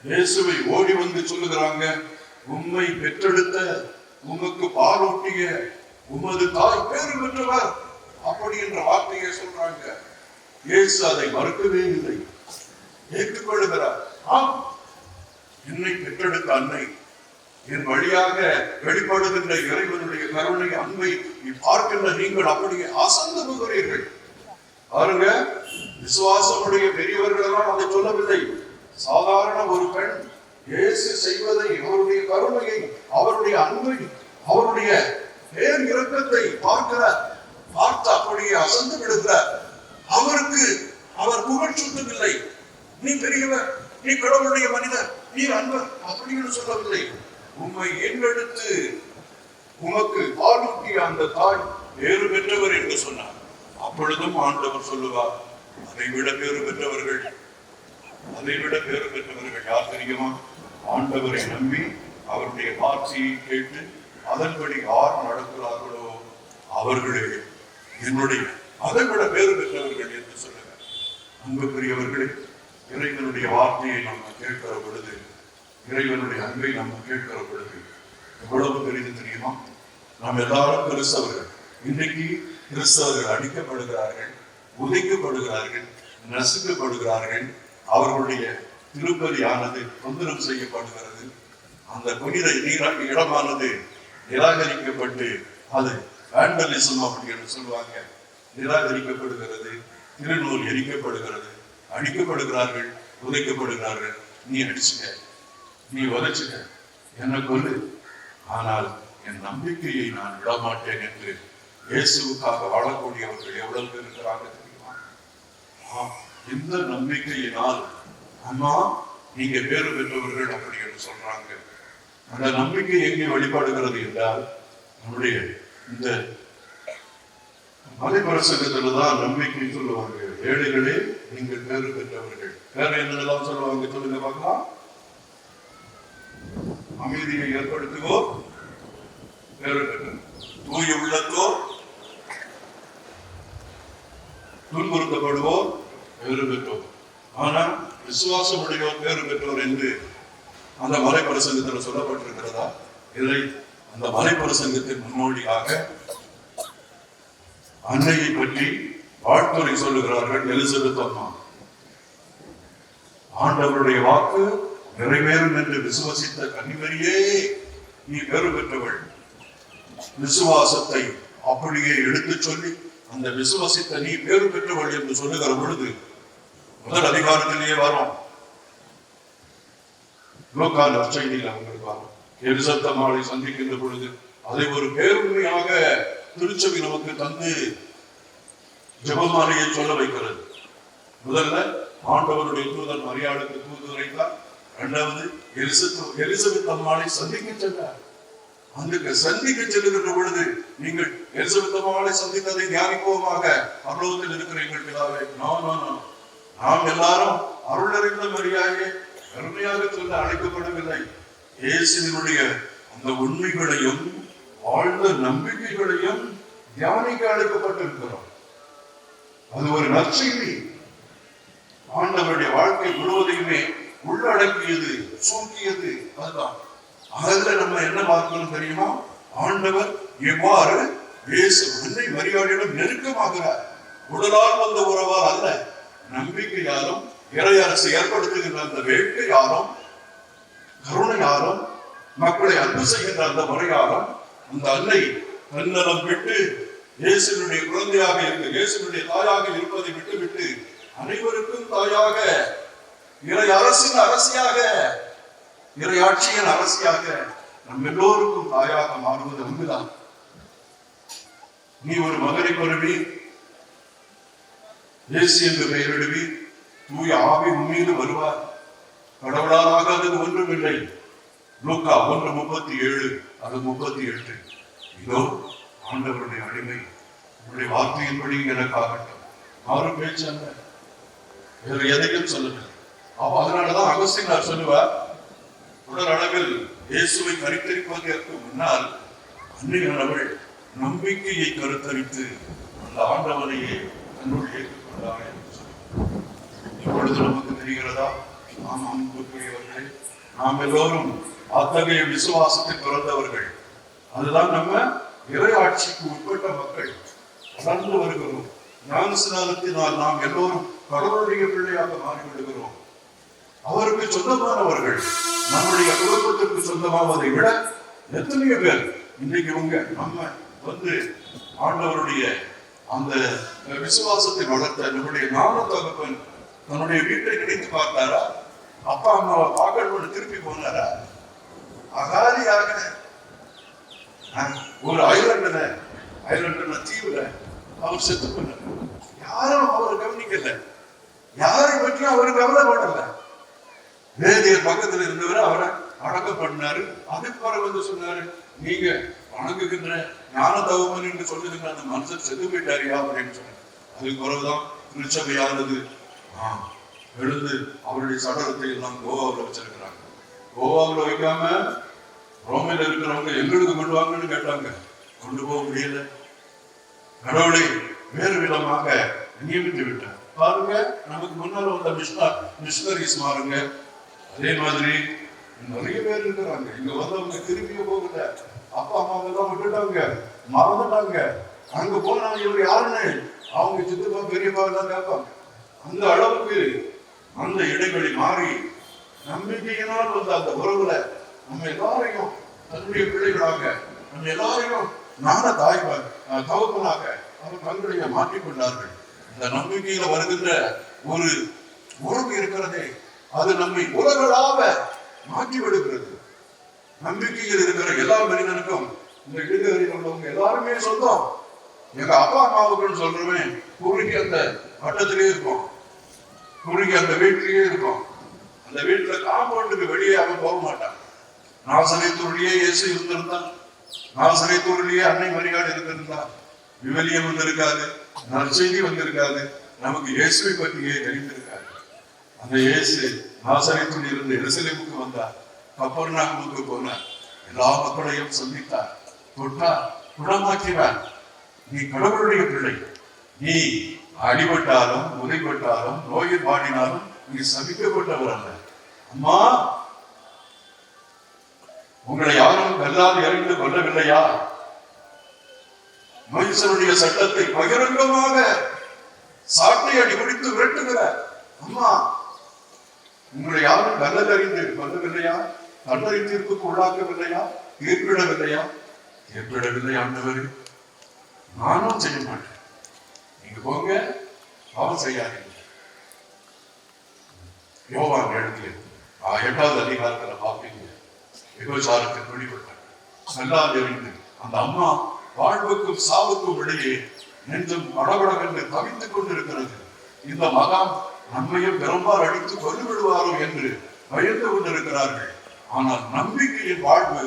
இயேசுவை ஓடி வந்து சொல்லுகிறாங்க, உம்மை பெற்றெடுத்த உமக்கு பாலூட்டிய உமது தாய் பேறு பெற்றவர் அப்படி என்ற வார்த்தையை சொல்றாங்க. இயேசு அதை மறுக்கவே இல்லை, ஏற்றுக்கொள்ளுகிறார். ஆம், என்னை பெற்றெடுத்த அன்னை, என் வழியாக வெளிப்படுகின்ற இறைவனுடைய கருணை அன்பை பார்க்கின்ற நீங்கள் அப்படியே அசந்து போகிறீர்கள். பாருங்க, விசுவாசமுடைய பெரியவர்கள் எல்லாம் அதை சொல்லவில்லை. சாதாரண ஒரு பெண் இயேசு செய்வதை, அவருடைய கருணையை, அவருடைய அன்பை, அவருடைய பேர் இரக்கத்தை பார்க்கிறார். பார்த்து அப்படியே அசந்து விடுகிறார். அவருக்கு அவர் புகழ் சூட்டவில்லை, நீ பெரியவர், நீ கடவுளுடைய மனிதர், நீ அன்பர் அப்படின்னு சொல்லவில்லை. உம்மை ஏற்றெடுத்து உமக்கு பாலூட்டிய அந்த தாய் பேறு பெற்றவர் என்று சொன்னார். அப்பொழுதும் ஆண்டவர் சொல்லுவார், அதை விட பேறு பெற்றவர்கள், அதை விட பேறு பெற்றவர்கள் யார் தெரியுமா? ஆண்டவரை நம்பி அவருடைய வார்த்தையை கேட்டு அதன்படி யார் நடக்கிறார்களோ அவர்களே என்னுடைய அதை விட பேறு பெற்றவர்கள் என்று சொல்லுகிறார். அன்புக்குரியவர்களே, இறைவனுடைய வார்த்தையை நம்ம கேட்கிற பொழுது, இறைவனுடைய அன்பை நம்ம கேட்கிற பொழுது எவ்வளவு பெரிது தெரியுமா? நாம் எல்லாரும் கிறிஸ்தவர்கள். இன்றைக்கு கிறிஸ்தவர்கள் அடிக்கப்படுகிறார்கள், உதைக்கப்படுகிறார்கள், நசுக்கப்படுகிறார்கள். அவர்களுடைய திருப்பதியானது தொந்தரவு செய்யப்படுகிறது. அந்த புனித இடமானது நிராகரிக்கப்பட்டு, அது வேண்டலிசம் அப்படி என்று சொல்லுவாங்க, நிராகரிக்கப்படுகிறது. திருநூல் எரிக்கப்படுகிறது, அடிக்கப்படுகிறார்கள், உதைக்கப்படுகிறார்கள். நீ அடிச்சுக்க, நீ உதைச்சுக்க, என்ன கொல்லு, ஆனால் என் நம்பிக்கையை நான் விடமாட்டேன் என்று இயேசுவுக்காக வாழக்கூடியவர்கள் எவ்வளவு பேர் இருக்கிறாங்க தெரியுமா? இந்த நம்பிக்கையினால் அம்மா நீங்க பேறு பெற்றவர்கள் அப்படி என்று சொல்றாங்க. அந்த நம்பிக்கை எங்கே வழிபாடுகிறது என்றால், நம்முடைய இந்த மலைப்பிரசங்கத்துலதான் நம்பிக்கை சொல்லுவாங்க. ஏழைகளே நீங்கள் பேறு பெற்றவர்கள். வேற என்னெல்லாம் சொல்லுவாங்க சொல்லுங்க பார்க்கலாம். அமைதியை ஏற்படுத்துவோர் பேறு பெற்றோர், தூய உள்ளத்தோர் துன்புறுத்தப்படுவோர் பேறு பெற்றோர். ஆனா விசுவாசமுடையோர் பேறு பெற்றோர் என்று அந்த மலைப்பிரசங்கத்தில் சொல்லப்பட்டிருக்கிறதா? இல்லை. அந்த மலைப்பிரசங்கத்தின் முன்னோடியாக அன்னையை பற்றி வாழ்த்துரை சொல்லுகிறார்கள் எலிசபெத் அம்மா. ஆண்டவருடைய வாக்கு நிறைவேறும் என்று விசுவசித்த கன்னிமரியே, நீ பேறு பெற்றவள். விசுவாசத்தை அப்படியே எடுத்து சொல்லி அந்த விசுவசித்த நீ பேறு பெற்றவள் என்று சொல்லுகிற பொழுது முதல் அதிகாரத்திலேயே வரும். லூக்கா நற்செய்தியில் அவங்களுக்கு வரும். எலிசபெத் அம்மாளை சந்திக்கின்ற பொழுது அதை ஒரு பேருண்மையாக திருச்சபை நமக்கு தந்து ஜெபமாலையை சொல்ல வைக்கிறது. முதல்ல ஆண்டவருடைய தூதர் மரியாளுக்கு தூது உரைத்தார். இரண்டாவது எலிசபெத் அம்மாளை சந்திக்க சென்றார். அந்த சந்திக்க செல்லுகின்ற பொழுது நீங்கள் எலிசபெத் அம்மாளை சந்தித்ததை தியானிப்போமாக. பரலோகத்தில் இருக்கிற எங்கள் பிதாவே, நாம் எல்லாரும் அருள் நிறைந்த மரியாதையை கருணையாக சொல்ல அழைக்கப்படவில்லை. இயேசுவினுடைய அந்த உண்மைகளையும் ஆழ்ந்த நம்பிக்கைகளையும் தியானிக்க அழைக்கப்பட்டிருக்கிறோம். அது ஒரு நற்செய்தி. ஆண்டவருடைய வாழ்க்கை முழுவதையுமே உள்ளடக்கியது, சூக்கியது. அதுதான். அதுல நம்ம என்ன பார்க்கணும் தெரியுமா? ஆண்டவர் எவ்வாறு இயேசு அன்னை மரியாதையிடம் நெருக்கமாகிறார். உடலால் வந்த உறவால் அல்ல, நம்பிக்கையாலும் இறையரசு ஏற்படுத்துகின்ற அந்த வேட்கையாலும் கருணையாலும் மக்களை அன்பு செய்கின்ற அந்த முறையாலும் அந்த அன்னை தன்னலம் விட்டு இயேசுனுடைய குழந்தையாக இருக்க, இயேசுனுடைய தாயாக இருப்பதை விட்டுவிட்டு அனைவருக்கும் தாயாக, இறை அரசின் அரசியாக, இறையாட்சியின் அரசியாக, நம் எல்லோருக்கும் தாயாக மாறுவது அங்குதான். நீ ஒரு மகனை பெறுவி, இயேசு என்று பெயரிடுவி, தூய ஆவி உண்மையில் வருவார். கடவுளால் ஆகாதது ஒன்றும் இல்லை. லூக்கா 1:37 அது 38. இதோ ஆண்டவருடைய அடிமை, உங்களுடைய வார்த்தையின்படி எனக்காகட்டும். அவரும் பேச்சு அல்ல, வேறு எதையும் சொல்லவில்லை. அதனாலதான் அகஸ்தீனார் சொல்லுவார், உடல் அளவில் இயேசுவை கருத்தரிப்பதற்கு முன்னால் அன்னையானவள் நம்பிக்கையை கருத்தரித்து அந்த ஆண்டவரையே தன்னுடைய ஏற்றுக்கொண்டார் என்று சொல்லுவார். இப்பொழுது நமக்கு தெரிகிறதா? நாம் அன்புக்குரியவர்களே, நாம் எல்லோரும் அத்தகைய விசுவாசத்தில் பிறந்தவர்கள். அதுதான் நம்ம இறையாட்சிக்கு உட்பட்ட மக்கள். வளர்ந்து வருகிறோம். ஞானஸ்நானத்தினால் நாம் எல்லோரும் கடவுளுடைய பிள்ளையாக மாறிவிடுகிறோம். அவருக்கு சொந்தமானவர்கள். நம்முடைய குடும்பத்திற்கு சொந்தமாவதை விட எத்தனையோ பேர் இன்றைக்கு நம்ம வந்து ஆண்டவருடைய அந்த விசுவாசத்தை வளர்த்த நம்முடைய ஞான தகப்பன் தன்னுடைய வீட்டை கிடைத்து பார்த்தாரா? அப்பா அம்மாவை பார்க்கணும்னு திருப்பி போனாரா? அகாலியாக ஒரு ஐலண்ட்ல தீவுல அவர் செத்து போனார். யாரும் அவரை கவனிக்கல. யாரை பற்றியும் அவரு கவலைப்படல. வேதியர் பக்கத்துல இருந்தவர் அவரை அடக்கம் பண்ணாரு. அதுக்கு பிறகு வந்து சொன்னாரு, நீங்க வணங்குகின்ற ஞான தகவல் என்று சொல்லுகின்ற அந்த மனுஷன் செத்து போயிட்டாரியா அப்படின்னு சொன்னார். அதுக்கு பிறகுதான் திருச்சபையானது எழுந்து அவருடைய சடலத்தை எல்லாம் கோவாவில் வச்சிருக்கிறாங்க. கோவாவில் வைக்காம ரோமையில இருக்கிறவங்க எங்களுக்கு கொண்டு வாங்கன்னு கேட்டாங்க. கொண்டு போக முடியல. கடவுளை வேறு விதமாக நியமித்து விட்டார். பாருங்க, நமக்கு முன்னால் வந்த மிஷனரிஸ் பாருங்க. அதே மாதிரி நிறைய பேர் இருக்கிறாங்க. இங்க வந்தவங்க திரும்பிய போகல. அப்பா அம்மாவெல்லாம் விட்டுட்டாங்க, மறந்துட்டாங்க. அங்க போனாங்க இவர் யாருன்னு அவங்க சித்தப்பா பெரியப்பா எல்லாம் கேட்பாங்க. அந்த அளவுக்கு அந்த இடைவெளி மாறி நம்பிக்கையினால் வந்த அந்த உறவுல நம்ம எல்லாரையும் தன்னுடைய பிள்ளைகளாக, நம்ம எல்லாரையும் ஞான தகப்பனாக அவர் தங்களுடைய மாற்றிக்கொண்டார்கள். இந்த நம்பிக்கையில வருகின்ற ஒரு உறவு இருக்கிறதே, அது நம்மை உலகளாக மாற்றி விடுகிறது. நம்பிக்கையில் இருக்கிற எல்லா மனிதனுக்கும் இந்த இடுகையில் உள்ளவங்க எல்லாருமே சொந்தம். எங்க அப்பா அம்மாவுக்குன்னு சொல்றவன் குறுகி அந்த வட்டத்திலே இருக்கும், குறுகி அந்த வீட்டிலேயே இருக்கும். அந்த வீட்டுல காம்பவுண்டுக்கு வெளியே அவன் போக மாட்டான். நாசரேத்தூரிலேயே இயேசு இருந்திருந்தான், நாசரேத்தூரிலேயே அன்னை மரியாதை இருந்திருந்தான். விவிலியம் வந்திருக்காது, நற்செய்தி வந்திருக்காது, நமக்கு இயேசுவை பற்றியே தெரிந்திருக்காது. அந்த இயேசு நாசரேத்தில் இருந்து எருசலேமுக்கு வந்தார், கப்பர்நாகுமுக்கு போனார், எல்லா மக்களையும் சந்தித்தார், தொட்டார், குணமாக்கினார். நீ கடவுளுடைய பிள்ளை. நீ அடிபட்டாலும் உதைப்பட்டாலும் நோயில் பாடினாலும் நீ சபிக்கப்பட்டவர் அல்ல. அம்மா, உங்களை யாரும் கல்லாது இறந்து கொள்ளவில்லையா? மனுஷனுடைய சட்டத்தை பகிரங்கமாக சாட்டை அடி குடித்து விரட்டுகிறார். அம்மா, உங்களை யாரும் கல்லல் அறிந்து கொள்ளவில்லையா? தண்டனை தீர்ப்புக்கு உள்ளாக்கவில்லையா? தீர்ப்பிடவில்லையா? தீர்ப்பிடவில்லை ஆண்டவர், நானும் செய்ய மாட்டேன். நீங்க போங்க, அவன் செய்யாதீங்க. யோவான் எழுதிய 8வது அதிகாரத்துல பாப்பீங்க, விபச்சாரத்தில் வெளிப்பட்டார். கல்லால் எறிந்து அந்த அம்மா வாழ்வுக்கும் சாவுக்கும் இடையே நெஞ்சம் படபடவென்று தவித்துக் கொண்டிருக்கிறது. இந்த மகான் நம்மையும் பெரும்பால் அடித்து கொண்டு விடுவாரோ என்று பயந்து கொண்டிருக்கிறார்கள். ஆனால் நம்பிக்கையின் வாழ்வு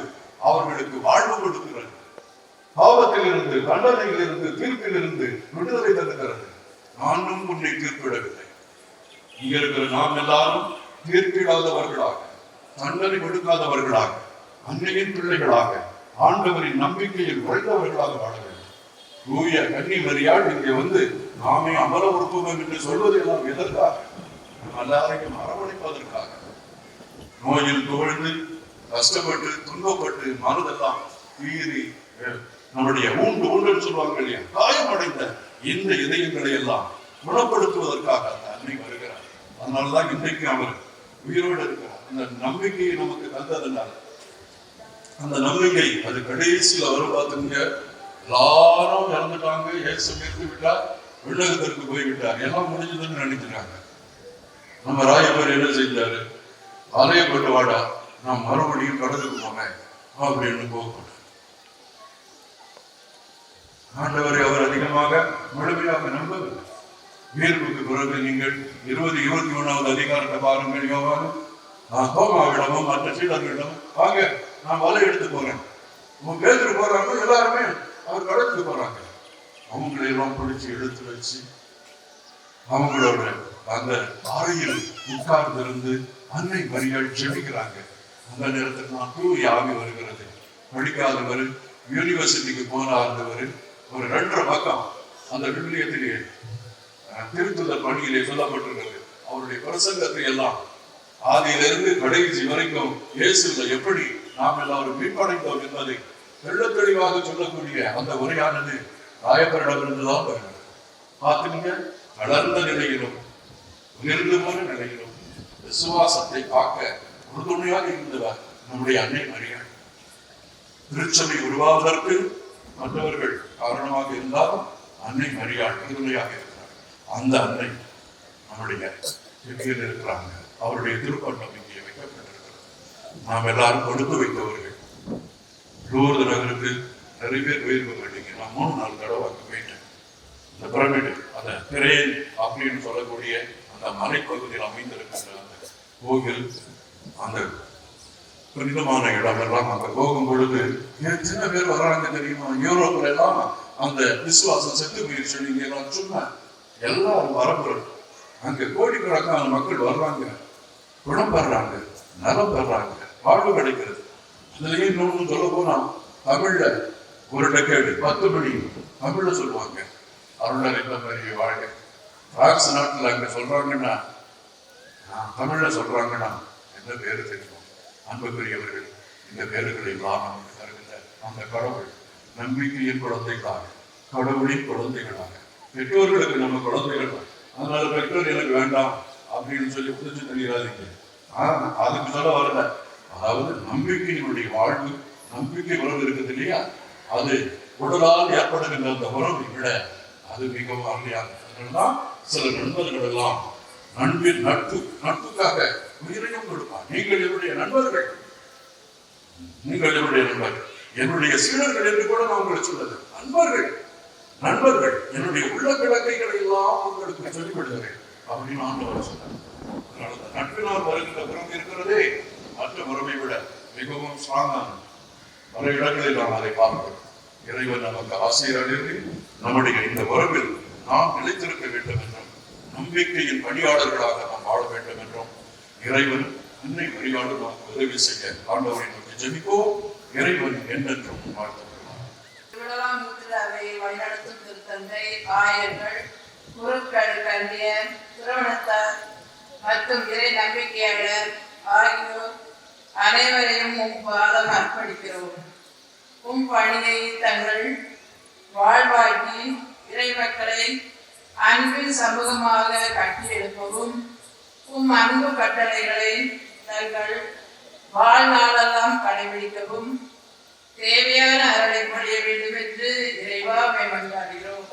அவர்களுக்கு வாழ்வு கொடுக்கிறது. பாவத்தில் இருந்து, தண்டனையில் இருந்து, தீர்ப்பில் இருந்து விடுதலை தருகிறது. நானும் உன்னை தீர்ப்பிடவில்லை. இங்க இருக்கிற நாம் எல்லாரும் தீர்ப்பிடாதவர்களாக, தண்டனை கொடுக்காதவர்களாக, அன்னையின் பிள்ளைகளாக, ஆண்டவரின் நம்பிக்கையில் உழைத்தவர்களாக வாழ வேண்டும். தூய கன்னி மரியாள் இங்கே வந்து நாமே அமர உறுப்புவோம் என்று சொல்வது எல்லாம் எதற்காக? நம்ம எல்லாரையும் அரவணைப்பதற்காக. நோயில் துவழ்ந்து கஷ்டப்பட்டு துன்பப்பட்டு மனதெல்லாம் தீரி நம்முடைய ஊண்டு சொல்லுவாங்க இல்லையா, காயமடைந்த இந்த இதயங்களை எல்லாம் குணப்படுத்துவதற்காக அந்த அன்னை வருகிறார். அதனாலதான் இன்றைக்கு அவர் உயிரோடு இருக்கிறார். அந்த நம்பிக்கையை நமக்கு தந்ததுனால அந்த நம்பிக்கை அது கடைசியில் அவர் பார்த்துங்க, எல்லாரும் இறந்துட்டாங்க, இயேசு மீட்டு விட்டார், விண்ணகத்திற்கு போய்விட்டார், எல்லாம் முடிஞ்சதுன்னு நினைக்கிறாங்க. நம்ம ராயப்பர் என்ன செஞ்சாரு? அலையப்பட்டு வாடா, நான் மறுபடியும் கடலுக்கு போனேன் அப்படின்னு போகப்பட்ட ஆண்டவரை அவர் அதிகமாக முழுமையாக நம்பவில்லை. உயிர்ப்புக்கு பிறகு நீங்கள் 20-21வது அதிகாரத்தை பாருங்கள். யோவான் தோமாவிடமும் மற்ற சீடர்களிடமும், வாங்க நான் வலை எடுத்து போறேன், உங்க பேருக்கு போறாங்க, எல்லாருமே அவர் கடலுக்கு போறாங்க. அவங்களை எல்லாம் பிடிச்சி எடுத்து வச்சு அவங்களோட அந்த அறையில் உட்கார்ந்து இருந்து அன்னை மரியாள் ஜெபிக்கிறாங்க. அந்த நேரத்தில் நான் தூய் ஆவி வருகிறது. படிக்காதவர் யூனிவர்சிட்டிக்கு போனார். ஒரு 2.5 பக்கம் அந்த விவிலியத்திலே திருத்துதல் பணியிலே சொல்லப்பட்டிருக்கிறது. அவருடைய பிரசங்கத்தை எல்லாம் ஆதியிலிருந்து கடைசி வரைக்கும் இயேசுல எப்படி நாம் எல்லாரும் மீட்படைந்தோம் என்பதை தெள்ளத் தெளிவாக சொல்லக்கூடிய அந்த உரையானது ராயப்பரிடமிருந்துதான் வருகிறது. பார்த்துங்க, வளர்ந்த நிலையிலும் உயர்ந்து போன நிலையிலும் விசுவாசத்தை காக்க உறுதுணையாக இருந்தவர் நம்முடைய அன்னை மரியாள். திருச்சபை உருவாவதற்கு மற்றவர்கள் காரணமாக இருந்தாலும் அன்னை மரியாள் உறுதுணையாக இருக்கிறார். அந்த அன்னை நம்முடைய வீட்டில் இருக்கிறாங்க. அவருடைய திருப்பண்டம் இங்கே வைக்கப்பட்டிருக்கிறது. நாம் எல்லாரும் கொடுத்து வைத்தவர்கள். லூர்து நகருக்கு நிறைய பேர் போயிருக்க வேண்டிங்க. நான் 3-4 தடவை போயிட்டேன். இந்த பிரமிடு, அந்த திரையன் அப்படின்னு சொல்லக்கூடிய அந்த மலைப்பகுதியில் அமைந்திருக்கின்ற அந்த கோவில், அந்த புனிதமான இடம் எல்லாம் அங்க போகும் பொழுது சின்ன பேர் வர்றாங்க தெரியுமா? யூரோப்ல எல்லாம் அந்த விசுவாசம் செத்து போயிடுச்சு. நீங்க எல்லாம் சொன்ன எல்லாரும் வரப்போறது. அங்க கோடிக்கணக்கான மக்கள் வர்றாங்க, குணம் பெறாங்க, நலம் பெறாங்க, வாழ்வு கிடைக்கிறது. அதுலயும் இன்னொன்னு சொல்ல போனா தமிழ்ல ஒரு டெக்கேடு 10 மணி தமிழ்ல சொல்லுவாங்க. அருளர் இந்த மாதிரி வாழ்க்கை. பிரான்ஸ் நாட்டில் அங்க சொல்றாங்கன்னா, தமிழ்ல சொல்றாங்கன்னா என்ன பேரு தெரியும்? அன்புக்குரியவர்கள், இந்த பேருகளை எல்லாம் நமக்கு தருகின்ற அந்த கடவுள் நம்பிக்கையின் குழந்தைகளாக, கடவுளின் குழந்தைகளாக, பெற்றோர்களுக்கு நம்ம குழந்தைகள். அதனால பெற்றோர் எனக்கு வேண்டாம் அப்படின்னு சொல்லி புதிச்சு தெரியாதீங்க. அதுக்கு சொல்ல வரல. அதாவது நம்பிக்கையினுடைய வாழ்வு, நம்பிக்கை உறவு இருக்குது இல்லையா, அது உடலால் ஏற்படுகின்ற அந்த உறவை விட அது மிகவும் அருமையாக. அதனால்தான் சில நண்பர்கள் எல்லாம் நட்புக்காக உயிரையும் கொடுப்பார். நீங்கள் என்னுடைய நண்பர்கள், நீங்கள் என்னுடைய நண்பர்கள், என்னுடைய சீடர்கள் என்று கூட நான் உங்களுக்கு சொல்லுது. நண்பர்கள் என்னுடைய உள்ள கிழக்கைகளை எல்லாம் உங்களுக்கு சொல்லிவிடுகிறேன் அப்படின்னு ஆண்டவர் சொன்னார். அதனால நட்பினால் வருகின்ற உறவு இருக்கிறதே மற்ற உறவை விட மிகவும் ஸ்ட்ராங்கான பல இடங்களில் நாம் அதை பார்க்கிறோம். இறைவன் நமக்கு ஆசையாக நம்முடைய இந்த உறவில் நாம் நிலைத்திருக்க வேண்டும் என்றும், நம்பிக்கையின் பணியாளர்களாக நாம் வாழ வேண்டும் என்றும் இறைவன் அன்னை மரியாதை நமக்கு உதவி செய்ய ஆண்டவரை நோக்கி ஜெபிப்போம். இறைவன் என்றென்றும் வாழ்த்துக்கிறார்.
வழிநடத்தும் திருத்தந்தை, ஆயர்கள், குருக்கள், கல்வியர், திருவனத்தார் மற்றும் இறை நம்பிக்கையாளர் ஆகியோர் அனைவரையும் உம் பாதம் அர்ப்பணிக்கிறோம். உம் பணியை தங்கள் வாழ்வாக்கி இறை மக்களை அன்பின் சமூகமாக கட்டியெழுப்பவும், உம் அன்பு கட்டளைகளை தங்கள் வாழ்நாளெல்லாம் கடைபிடிக்கவும் தேவையான அருளை பொழிய வேண்டும் என்று இறைவா மன்றாடுகிறோம்.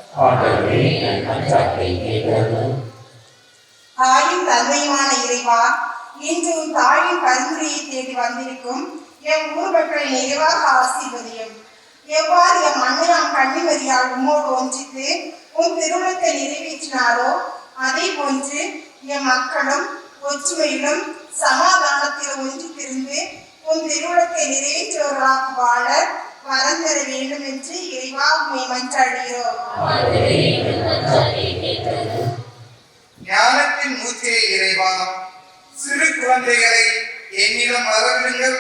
தாயின் தந்தையுமான இறைவா, இன்று உன் தாயின் பரிந்துரையை தேடி வந்திருக்கும் என் ஊர் மக்களை நிறைவாக ஆசீர்வதியும். எவ்வாறு எம் அன்னையாம் கன்னிமரியாள் உம்மோடு ஒன்றித்து உன் திருமணத்தை நிறைவேற்றினாரோ அதே போன்று என் மக்களும் ஒற்றுமையிலும் சமாதானத்திலும் ஒன்றித்திருந்து உன் திருமணத்தை நிறைவேற்றுவர்களாக வாழ வரம் தர வேண்டும் என்று இறைவா உம்மை மன்றாடுகிறோம்.
ஞானத்தின் மூச்சே இறைவா, சிறு குழந்தைகளை என்னிடம் வரவிடுங்கள்,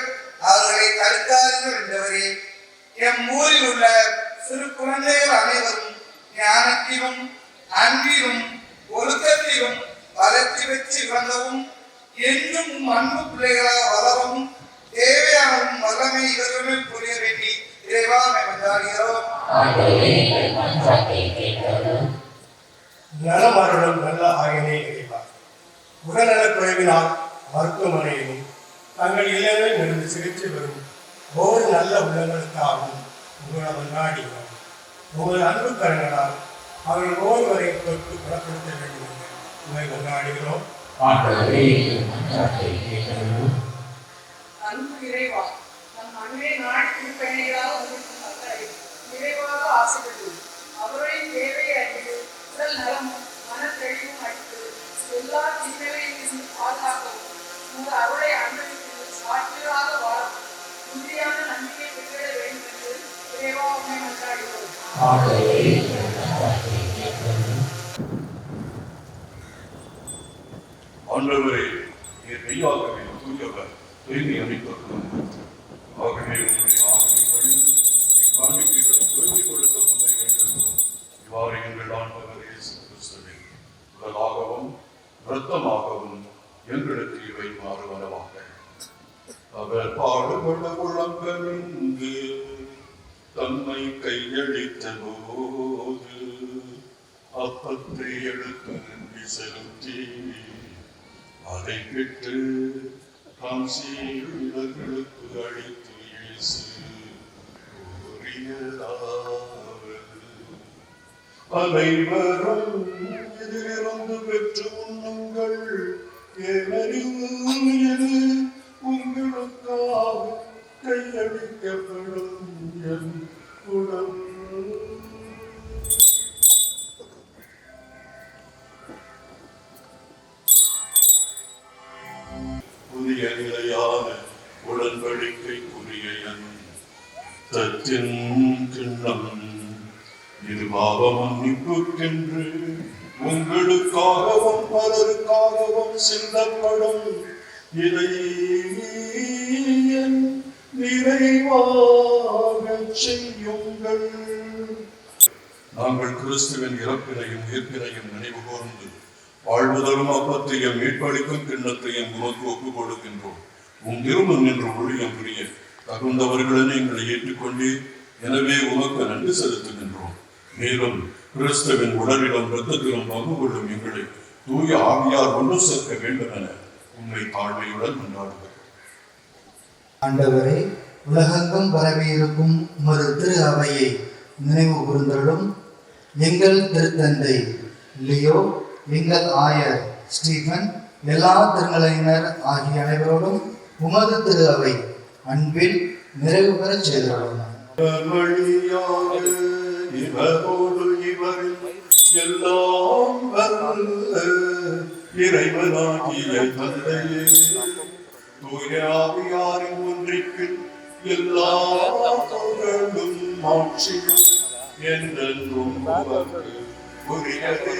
அவர்களை தடுக்காதீர்கள் என்றவரே. எம் ஊரில் உள்ள சிறு குழந்தைகள் அனைவரும் ஞானத்திலும் அன்பிலும் ஒழுக்கத்திலும் வளர்ச்சி பெற்று விளங்கவும், என்றும் அன்பு பிள்ளைகளாக வளரவும் தேவையானவும் வல்லமை இவர்கள் புரிய வேண்டி இறைவா மன்றாடுகிறோம்.
நலமருளும் நல்ல ஆயனே இறைவா, உடல்நலக் குறைவினால் மருத்துவமனையிலும் தங்கள் இல்லங்களில் இருந்து சிகிச்சை பெறும் ஒவ்வொரு நல்ல உள்ளங்களுக்காகவும் உங்களை மன்றாடுகிறோம். உங்கள் அன்பு கரங்களால் அவர்கள் ஒவ்வொருவரையும் தொட்டு குணப்படுத்த வேண்டும் என்று உங்களை மன்றாடுகிறோம்.
அன்பு இறைவா, நம் அன்பே நாடு திருப்பயணிகளாக உங்களுக்கு மக்களை நிறைவாக ஆசைப்படும். அவருடைய தேவையை அறிந்து உடல் நலமும் மனத்தெளிவும் அளித்து எல்லா தீமைகளையும் பாதுகாக்கவும், உங்கள் அருளை அனுபவித்து சாட்சிகளாக வாழவும் உறுதியான நம்பிக்கை பெற்றிட வேண்டும் என்று இறைவா உண்மை மன்றாடுகிறோம்.
ஆண்டவரே, நீர் மெய்யாகவே தூயவர், தூய்மை அளிப்பவர். ஆகவே உங்களுடைய ஆவியை பொழிந்து பாடுபட உளங்கமிழ்ந்து தம்மை கையளித்த போது அப்பத்தை எடுத்து நன்றி செலுத்தி அதை பெற்று தாம் சீடர்களுக்கு அளித்து இயேசு கூறியதாவது: அனைவரும் இதிலிருந்து பெற்று உண்ணுங்கள், ஏனெனில் இது உங்களுக்காக கையளிக்கப்படும் என் உடல். புதிய நிலையான உடன்படிக்கைக்குரிய என் தத்தின் கிண்ணம் இது பாவ மன்னிப்புக்கென்று உங்களுக்காகவும் பலருக்காகவும் சிந்தப்படும். இதை என் நிறைவாகச் செய்யுங்கள். நாங்கள் கிறிஸ்துவின் இறப்பினையும் உயிர்ப்பினையும் நினைவு கூர்ந்து வாழ்வதரும் அப்பத்தையும் மீட்பளிக்கும் கிண்ணத்தையும் உமக்கு ஒப்புக் கொடுக்கின்றோம். திரும்ப நின்று ஒழியம் புரிய தகுந்தவர்களும் எங்களை ஏற்றுக்கொண்டு எனவே உமக்கு நன்றி செலுத்துகின்றோம். மேலும் கிறிஸ்துவின் உடலிலும் இரத்தத்திலும் பங்கு கொள்ளும் எங்களை தூய ஆவியார் ஒன்று சேர்க்க வேண்டும் என உண்மை தாழ்மையுடன் கொண்டாடுகிறோம்.
ஆண்டவரே, உலகெங்கும் பரவியிருக்கும் உமது திரு அவையை நினைவு கூர்ந்தருளும். எங்கள் திருத்தந்தை லியோ, எங்கள் ஆயர் ஸ்டீபன், எல்லா திருநிலையினர் ஆகிய அனைவரோடும் உமது திரு அவை அன்பில் நிறைவு பெறச் செய்தருளும்.
இவரோடு இவரில் எல்லாம் வல்ல இறைவனாகிய தந்தையே, தூய ஆவியாரின் ஒன்றிப்பில் எல்லா புகழும் மாட்சியும் என்றென்றும் உமக்கு உரியதே.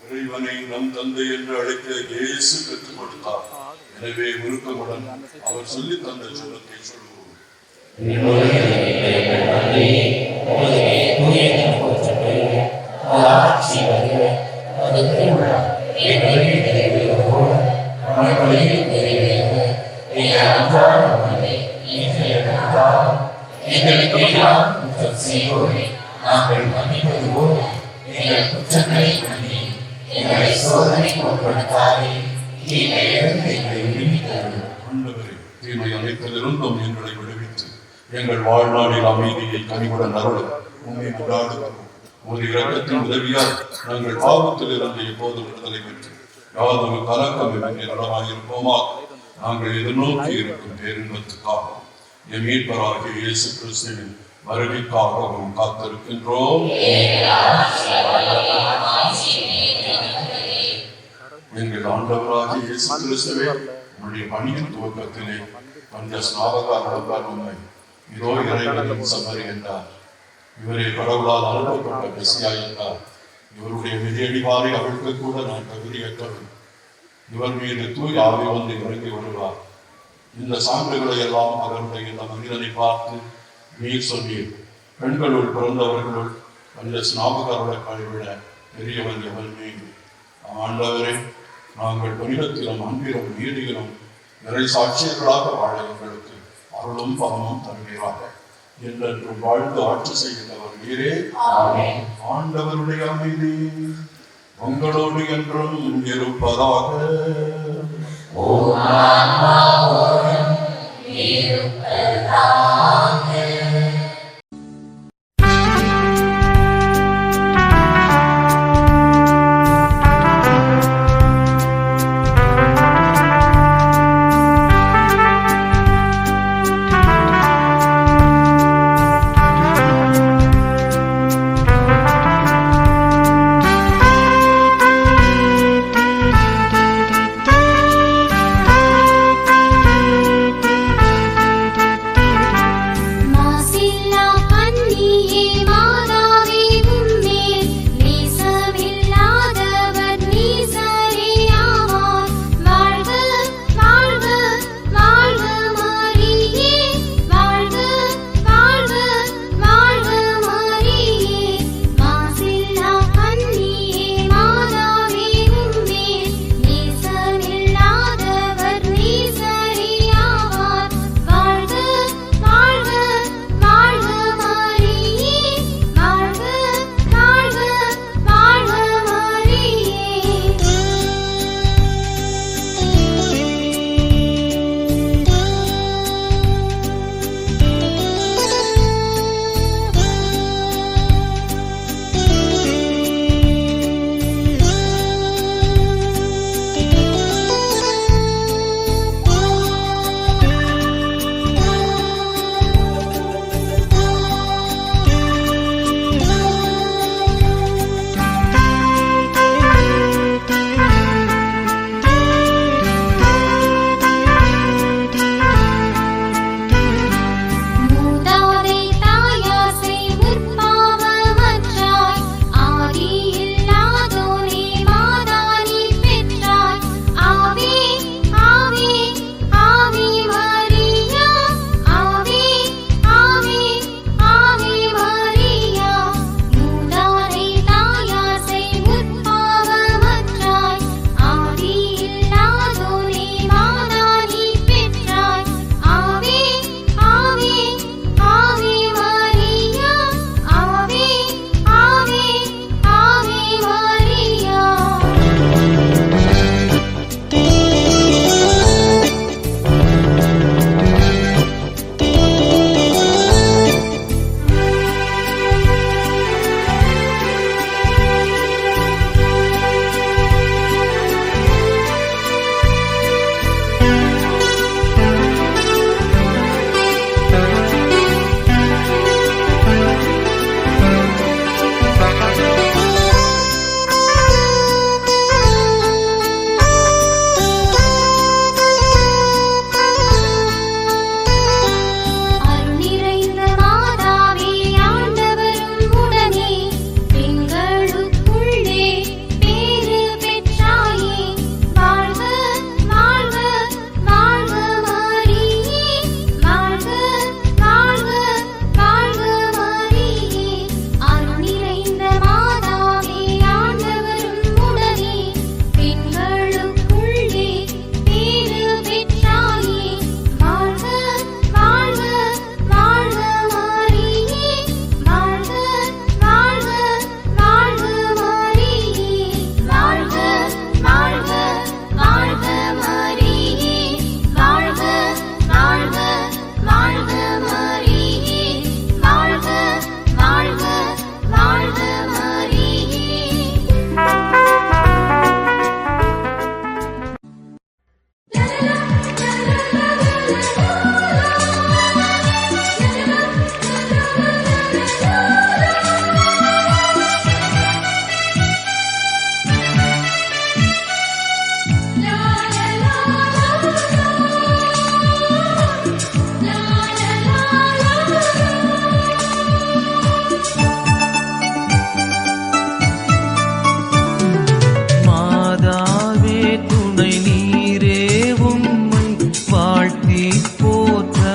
இறைவனை நம் தந்தை என்று அழைக்க இயேசு கற்றுக் கொடுத்தார். எனவே உருக்கமுடன் அவர் சொல்லி தந்த சொல்லத்தை சொல்லுவோம். தீமை அனைத்திலிருந்தும் எங்களை விடுவித்து எங்கள் வாழ்நாளில் அமைதியை கனிவுடன் அருள் உண்மை கொண்டாடுகிறோம். ஒரு இரக்கத்தின் உதவியால் நாங்கள் பாவத்தில் இருந்து எப்போதும் விடுதலை பெற்று யாதொரு கலக்கமின்றி நலமாயிருப்போமா. நாங்கள் எதிர்நோக்கி இருக்கும் பேரின்பத்துக்காகவும் எம் மீட்பராகிய இயேசு கிறிஸ்துவின் வருகைக்காகவும் காத்திருக்கின்றோம். எங்கள் ஆண்டவராகிய இயேசு கிறிஸ்துவே, உன்னுடைய பணியின் துவக்கத்திலே அந்த ஸ்நாபகார் உண்மை இதோ இறைவனின் சமரி என்றார். இவரே கடவுளால் அனுப்பப்பட்ட மெசியா என்றார். இவருடைய மிதியடிவாரை அவிழ்க்க கூட நான் தகுதியற்றவன். இவர் மீது தூய் ஆவி வந்து இறங்கி வருவார். இந்த சான்றுகளை எல்லாம் அவருடைய இந்த மனிதனை பார்த்து நீர் சொன்னீர், பெண்களுள் பிறந்தவர்களுள் அந்த ஸ்நாபகாரோட கழிவிட பெரியவன் எவன் மீது. ஆண்டவரே, நாங்கள் புனிதத்திலும் அன்பிலும் நீதியிலும் நிறை சாட்சியர்களாக வாழ எங்களுக்கு அருளும் பலமும் தருவீராக. என்றென்றும் வாழ்ந்து ஆட்சி செய்கின்றவர் நீரே. ஆண்டவருடைய அமைதி உங்களோடு என்றும் இருப்பதாக.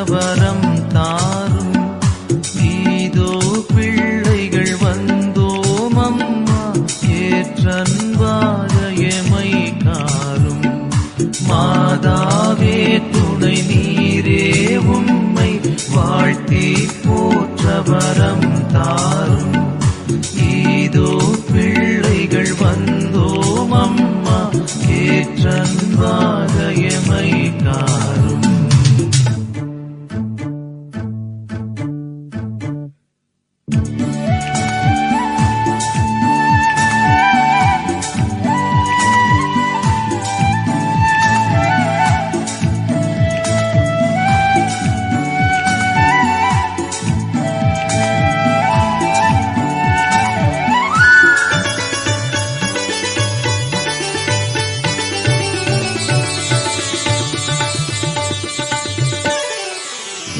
வரம் தாரும். ஈதோ பிள்ளைகள் வந்தோம் அம்மா, ஏற்றன்பாக எமை காரும். மாதாவே துணை நீரே, உம்மை வாழ்த்தி போற்ற வரம் தாரும். ஈதோ பிள்ளைகள் வந்தோம் அம்மா, ஏற்றன்பாக எமை காரும்.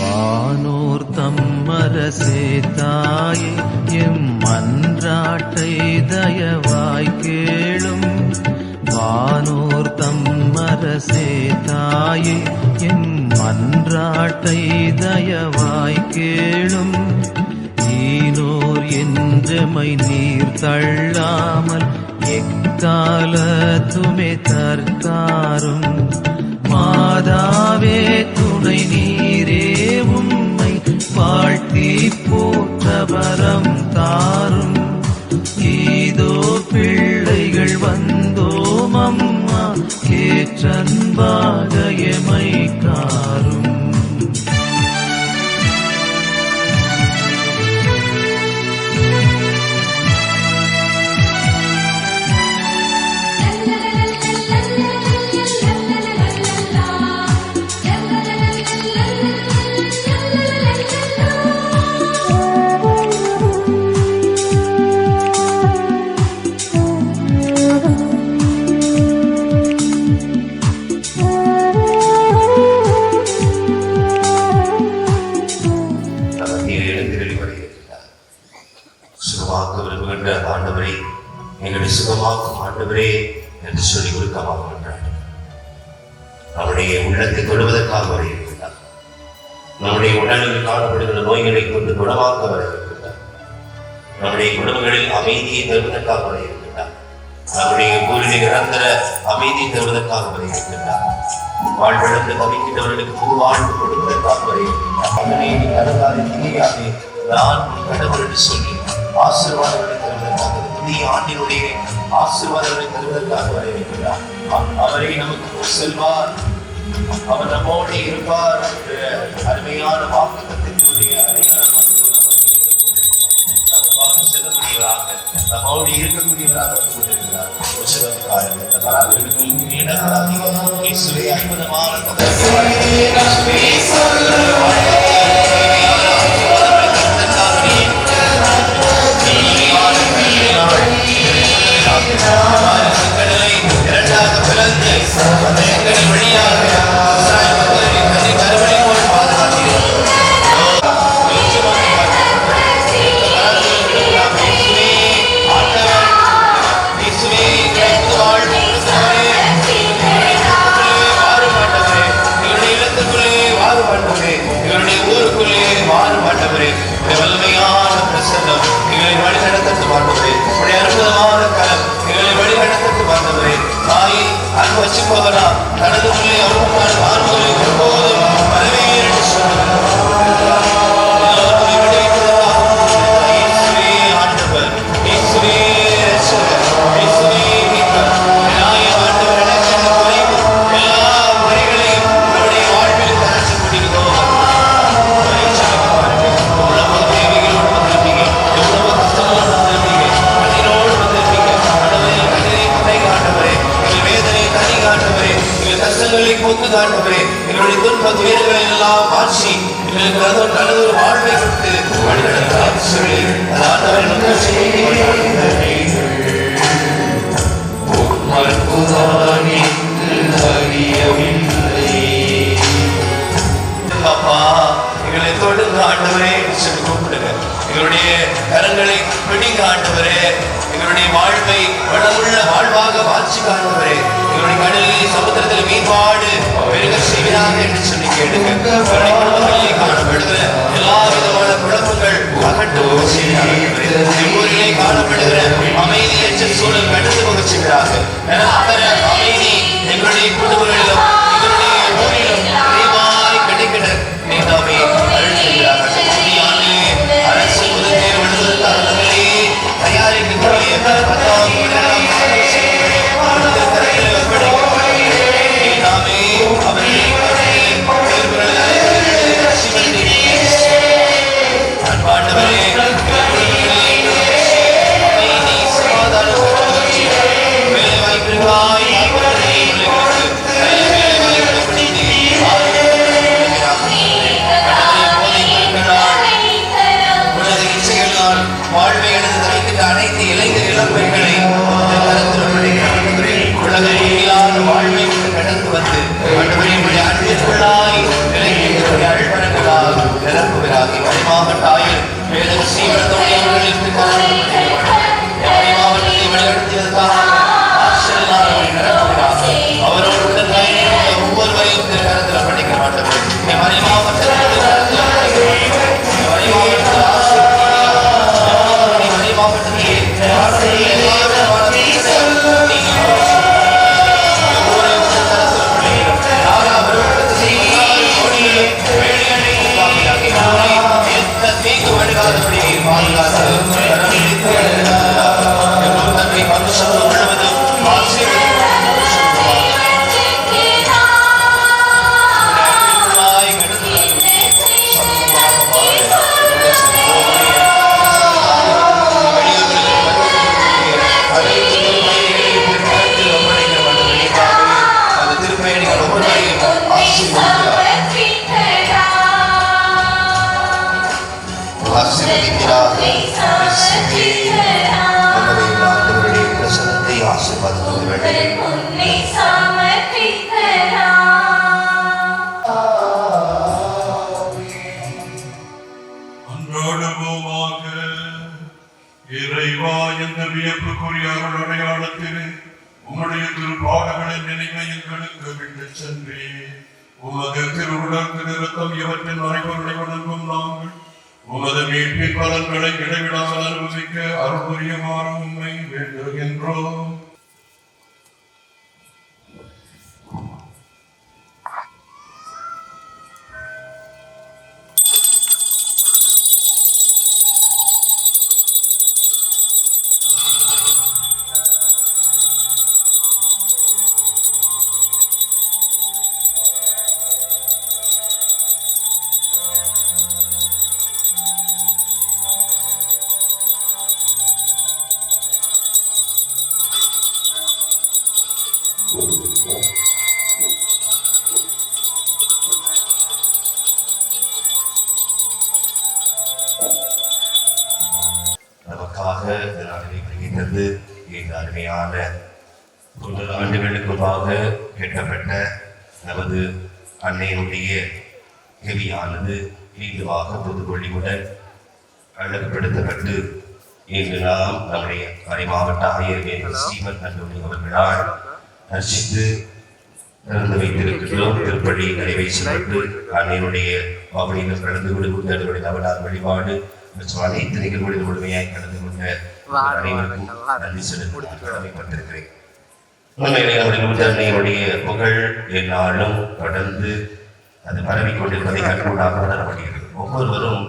வானோர் தம்மரசே தாயே, எம் மன்றாட்டை தயவாய் கேளும். வானோர் தம்மரசே தாயே, எம் மன்றாட்டை தயவாய் கேளும். ஈனோர் என்றமை நீர் தள்ளாமல் எக்காலத்துமே தற்காரும். மாதாவே துணை நீரே, உம்மை வாழ்த்தி போற்ற வரம் தாரும். ஈதோ பிள்ளைகள் வந்தோம் அம்மா, ஏற்றன்பாக எமை காரும்.
சுகமாக்க விரும்புகின்ற ஆண்டவரே, எங்களை சுகமாக்கும் ஆண்டவரே என்று சொல்லி உருக்கமாக கொண்டாடு. நம்முடைய உள்ளத்தை தொடுவதற்காக வர இருக்கிறார். நம்முடைய உடலில் காணப்படுகிற நோய்களை கொண்டு குணமாக்க வர இருக்கிறார். நம்முடைய குடும்பங்களில் அமைதியை தருவதற்காக வர இருக்கிறார். நம்முடைய ஊரில் நிரந்தர அமைதியை தருவதற்காக வர இருக்கிறார். வாழ்விழந்து தவிக்கின்றவர்களுக்கு புது வாழ்வு கொடுப்பதற்காக வர இருக்கிறார். நான் கடவுள் என்று சொல்லி ஆசீர்வாதங்களை தருவதற்காக, புதிய ஆண்டினுடைய ஆசீர்வாதங்களை தருவதற்காக வர இருக்கிறார். அவரை நமக்கு செல்வார், அவர் நம்மோடு இருப்பார் என்ற அருமையான வாக்குத்தத்தினுடைய அடையாளமாக நமக்காக செல்லக்கூடியவராக, நம்மோடு இருக்கக்கூடியவராக கொண்டிருக்கிறார். அற்புதமான இரண்டாக பிறந்து வழியாக வல்லமையான பிரசன்னம் எங்களை வழிநடத்தத்து பார்த்தவரே, உடைய அற்புதமான கலம் எங்களை வழிநடத்தத்து பார்த்தவரே. தாயை அன்பு வச்சுப்பவரா தனது உள்ளே அவருக்கான ஆர்வங்களை ஒருபோதும் வரவே என்று சொன்னார். எங்களுடைய துன்ப துயரங்களை எல்லாம் மாற்றி எங்களுக்கு நல்ல ஒரு வாழ்வை கொடுத்து வழிநடத்தலாம் சொல்லி அப்பா எங்களை தொடுங்க ஆண்டவரே சொல்லி கூப்பிடுங்க. எங்களுடைய கரங்களை பிடிங்க ஆண்டவரே. எங்களுடைய வாழ்வை வளமுள்ள வாழ்வாக மாற்றி காண்பவரே. எங்களுடைய கடலில் சமுத்திரத்தில் மீன்பாடு பெருக செய்வதாக என்று சொல்லி கேளுங்க. ஊரிலே காணப்படுகிற அமைதியற்ற சூழல் கடந்து போக செய்கிறாங்க. அமைதி எங்களுடைய குடும்பங்களிலும் எங்களுடைய ஊரிலும் நிறைவாய் கிடைக்கிற நீதாமே அருள் செய்கிறார்கள். அரசு முதல் விடுதலுக்காரர்களே தயாரிக்கக்கூடிய 10ஆம் வாழ்வை எழுந்து தரைக்கின்ற அனைத்து இளைஞர் இளம்பெண்களை உலகிலான வாழ்வை கடந்து வந்து அன்புடைய அன்பிற்குள்ளாய் நிலைக்கின்ற அழ்வரங்களால் நிரப்புகிறார். மாவட்டாயில் வேதம் சீவனத்தோடைய அவர்களுக்கு மாவட்டத்தை வழிநடத்தியதற்காக ஆசிரியர் நிரப்புகிறார். அவரோடு ஒவ்வொருவரையும் திருக்கரத்தில் படிக்க மாட்டவர் மாவட்டத்தில்
இறைவா என்ற வியப்புக்குரிய அடையாளத்திலே உம்முடைய திருப்பாடுகளின் நினைவை எங்களுக்கு விட்டு சென்றே உமது திருவுடல் திருத்தம் இவற்றின் அனைவருடைய வணங்கும் நாங்கள் உமது மீட்பின் பலன்களை இடைவிடாமல் அனுபவிக்க அருள் புரியுமாறு உண்மை வேண்டுகின்றோம்.
நமக்காக இந்த அருமையான 100 ஆண்டுகளுக்குள்ளாக கட்டப்பட்ட நமது அன்னையுடைய கெவியானது மீண்டுமாக புதுப்பொழிவுடன் அழகுபடுத்தப்பட்டு இன்று நாம் நம்முடைய கரை மாவட்ட ஆயர் ஸ்ரீமத் அன்புமணி அவர்களால் அர்ச்சித்து திறந்து வைத்திருக்கின்றோம். திருப்படி நிறைவேற்றப்பட்டு அன்னையுடைய பாவனைகள் கலந்து கொண்டு அதனுடைய நவநாள் வழிபாடு மற்றும் அனைத்து நிகழ்வுகளில் முழுமையாய் கலந்து கொண்ட அனைவருக்கும் நன்றி செலுத்த கடமைப்பட்டிருக்கிறேன். உண்மையிலே நம்முடைய அன்னையுடைய புகழ் எந்நாளும் தொடர்ந்து அது பரவிக்கொண்டிருப்பதை கண்கூடாக உணரப்படுகிறது. ஒவ்வொருவரும்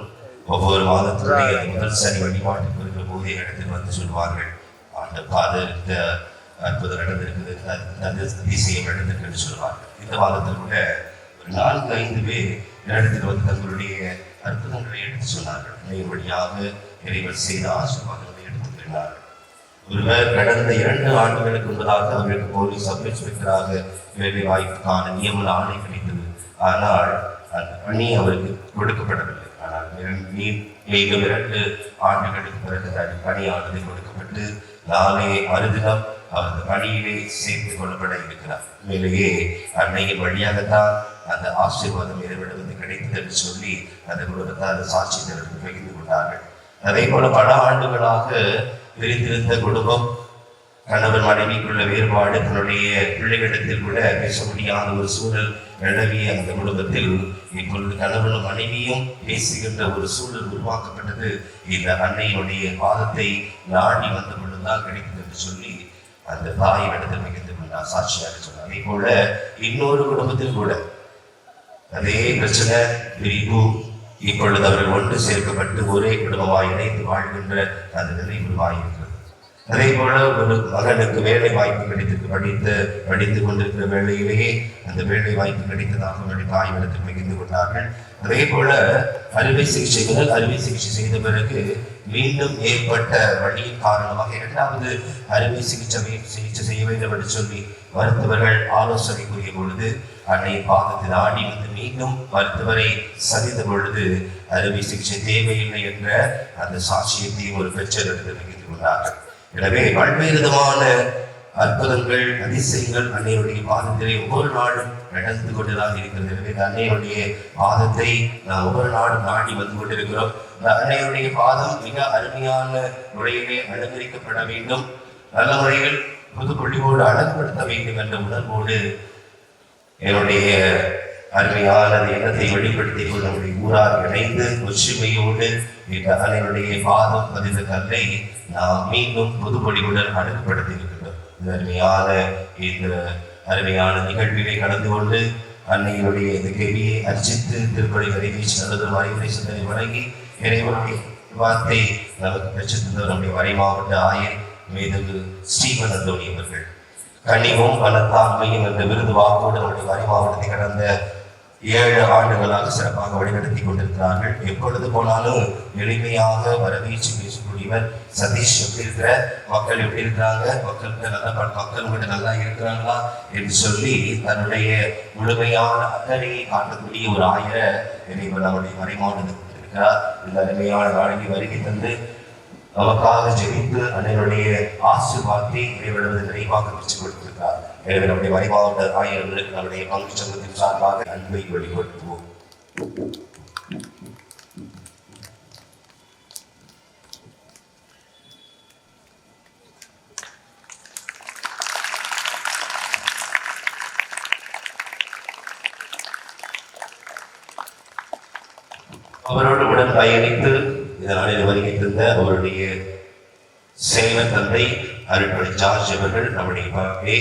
ஒவ்வொரு மாதத்தினுடைய முதல் சனி வழிபாட்டுக்கு வருகிற போது இடத்தில் வந்து சொல்வார்கள், அந்த பாதத்த அற்புதம் நடந்திருக்குது, அதிசயம் நடந்திருக்கு என்று சொல்வார்கள். இந்த மாதத்தில் கூட ஒரு 4-5 பேர் இடத்தில் வந்து தங்களுடைய அற்புதங்களை எடுத்து சொன்னார்கள். வழியாக இறைவர் செய்த ஆசீர்வாதங்களை எடுத்துக் கொண்டார்கள். ஒருவர் கடந்த 2 ஆண்டுகளுக்கு முன்பதாக அவர்களுக்கு போலீஸ் சப் இன்ஸ்பெக்டராக வேலை வாய்ப்புக்கான நியமன ஆணை கிடைத்தது. ஆனால் அந்த பணி அவருக்கு கொடுக்கப்படவில்லை. ஆனால் மீண்டும் 2 ஆண்டுகளுக்கு பிறகு அந்த பணியானது கொடுக்கப்பட்டு நாளே மறுதினம் அந்த பணியிலே சேர்த்துக் கொள்ளப்பட இருக்கிறார். உண்மையிலேயே அன்னையின் வழியாகத்தான் அந்த ஆசீர்வாதம் இறைவிடமிருந்து கிடைத்தது என்று சொல்லி அந்த குடும்பத்தார் சாட்சியத்திற்கு பகிர்ந்து கொண்டார்கள். அதே போல பல ஆண்டுகளாக பிரிந்திருந்த குடும்பம், கணவன் மனைவிக்குள்ள வேறுபாடு, தன்னுடைய பிள்ளைகளிடத்தில் கூட பேச முடியாத ஒரு சூழல் நிலவிய அந்த குடும்பத்தில் இப்பொழுது கணவனும் மனைவியும் பேசுகின்ற ஒரு சூழல் உருவாக்கப்பட்டது இந்த அன்னையினுடைய பாதத்தை நாடி வந்த பொழுதுதான் கிடைத்தது என்று சொல்லி அந்த தாயின் இடத்தில் மிகுந்து சாட்சியாக சொன்னார். அதே போல இன்னொரு குடும்பத்தில் கூட அதே பிரச்சனை, பிரிவு. இப்பொழுது அவர்கள் ஒன்று சேர்க்கப்பட்டு ஒரே குடும்பமாய் இணைந்து வாழ்கின்ற அந்த நிலை உருவாயிருக்கிறது. அதே போல ஒரு மகனுக்கு வேலை வாய்ப்பு படித்துக் கொண்டிருக்கிற வேளையிலேயே அந்த வேலை வாய்ப்பு கிடைத்ததாக அவருடைய தாய் இடத்தில் மிகுந்து கொண்டார்கள். அதே போல அறுவை சிகிச்சை செய்த பிறகு மீண்டும் ஏற்பட்ட வழியின் காரணமாக இரண்டாவது அறுவை சிகிச்சை செய்ய வேண்டும் என்று சொல்லி மருத்துவர்கள் ஆலோசனை கூறிய பொழுது அன்னை பாதத்தில் ஆடி வந்து மீண்டும் மருத்துவரை சந்தித்த பொழுது அறுவை சிகிச்சை தேவையில்லை என்ற அந்த சாட்சியத்தையும் ஒரு பெற்றெடுத்து மிகுந்து கொண்டார்கள். எனவே பல்வேறு விதமான அற்புதங்கள், அதிசயங்கள் அன்னையுடைய பாதத்திலே ஒவ்வொரு நாளும் நடந்து கொண்டுதான் இருக்கிறது. எனவே அன்னையுடைய பாதத்தை நாம் ஒவ்வொரு நாளும் நாடி வந்து கொண்டிருக்கிறோம். அன்னையுடைய பாதம் மிக அருமையான முறையிலே அலங்கரிக்கப்பட வேண்டும், நல்ல முறையில் புது பொழிவோடு அழகுபடுத்த வேண்டும் என்ற உணர்வோடு என்னுடைய அருமையான எண்ணத்தை வெளிப்படுத்திக் கொள்ள நம்முடைய ஊரார் இணைந்து ஒற்றுமையோடு இந்த அன்னையுடைய பாதம் பதிந்த கல்லை நாம் மீண்டும் புதுப்பொழிவுடன் அழகுபடுத்தி இருக்கின்றோம். இந்த அருமையான நிகழ்வினை கலந்து கொண்டு அன்னையுடைய இந்த கேள்வியை அர்ச்சித்து திருப்பதி நிறைவேற்றி நல்லது அறிவுரை சிந்தனை வழங்கி இறைவனுடைய வார்த்தை நமக்கு பெற்று நம்முடைய வரை மாவட்ட ஆயர் மேதகு ஸ்ரீவன் அந்தோணி அவர்கள் கனிவும் பலத்தாண்மையும் என்ற விருது வாக்கோடு நம்முடைய வரை மாவட்டத்தை கடந்த 7 ஆண்டுகளாக சிறப்பாக வழிநடத்தி கொண்டிருக்கிறார்கள். எப்பொழுது போனாலும் எளிமையாக வரவேற்று பேசக்கூடியவர் சதீஷ். எப்படி இருக்கிற மக்கள் எப்படி இருக்கிறாங்க, மக்கள் கூட நல்லா இருக்கிறாங்களா என்று சொல்லி தன்னுடைய முழுமையான அக்கறையை காட்டக்கூடிய ஒரு ஆயரை இறைவன் நம்முடைய மறைமாவட்டத்தில் கொண்டிருக்கிறார். இந்த அருமையான நாளைக்கு வருகை தந்து நமக்காக ஜெபித்து அன்னையுடைய ஆசீர்வாதத்தை இறைவனது நிறைவாக பெற்றுக் கொடுத்திருக்கிறார். எனவே நம்முடைய மறைமாவட்ட ஆயர்களுக்கு நம்முடைய பங்கு சங்கத்தின் சார்பாக அன்பை வெளிப்படுத்துவோம். அவரோடு உடன் பயணித்து இதனால் வருகை தந்த அவருடைய சேவ தந்தை அருட்படை ஜார்ஜ் அவர்கள் நம்முடைய பார்வையை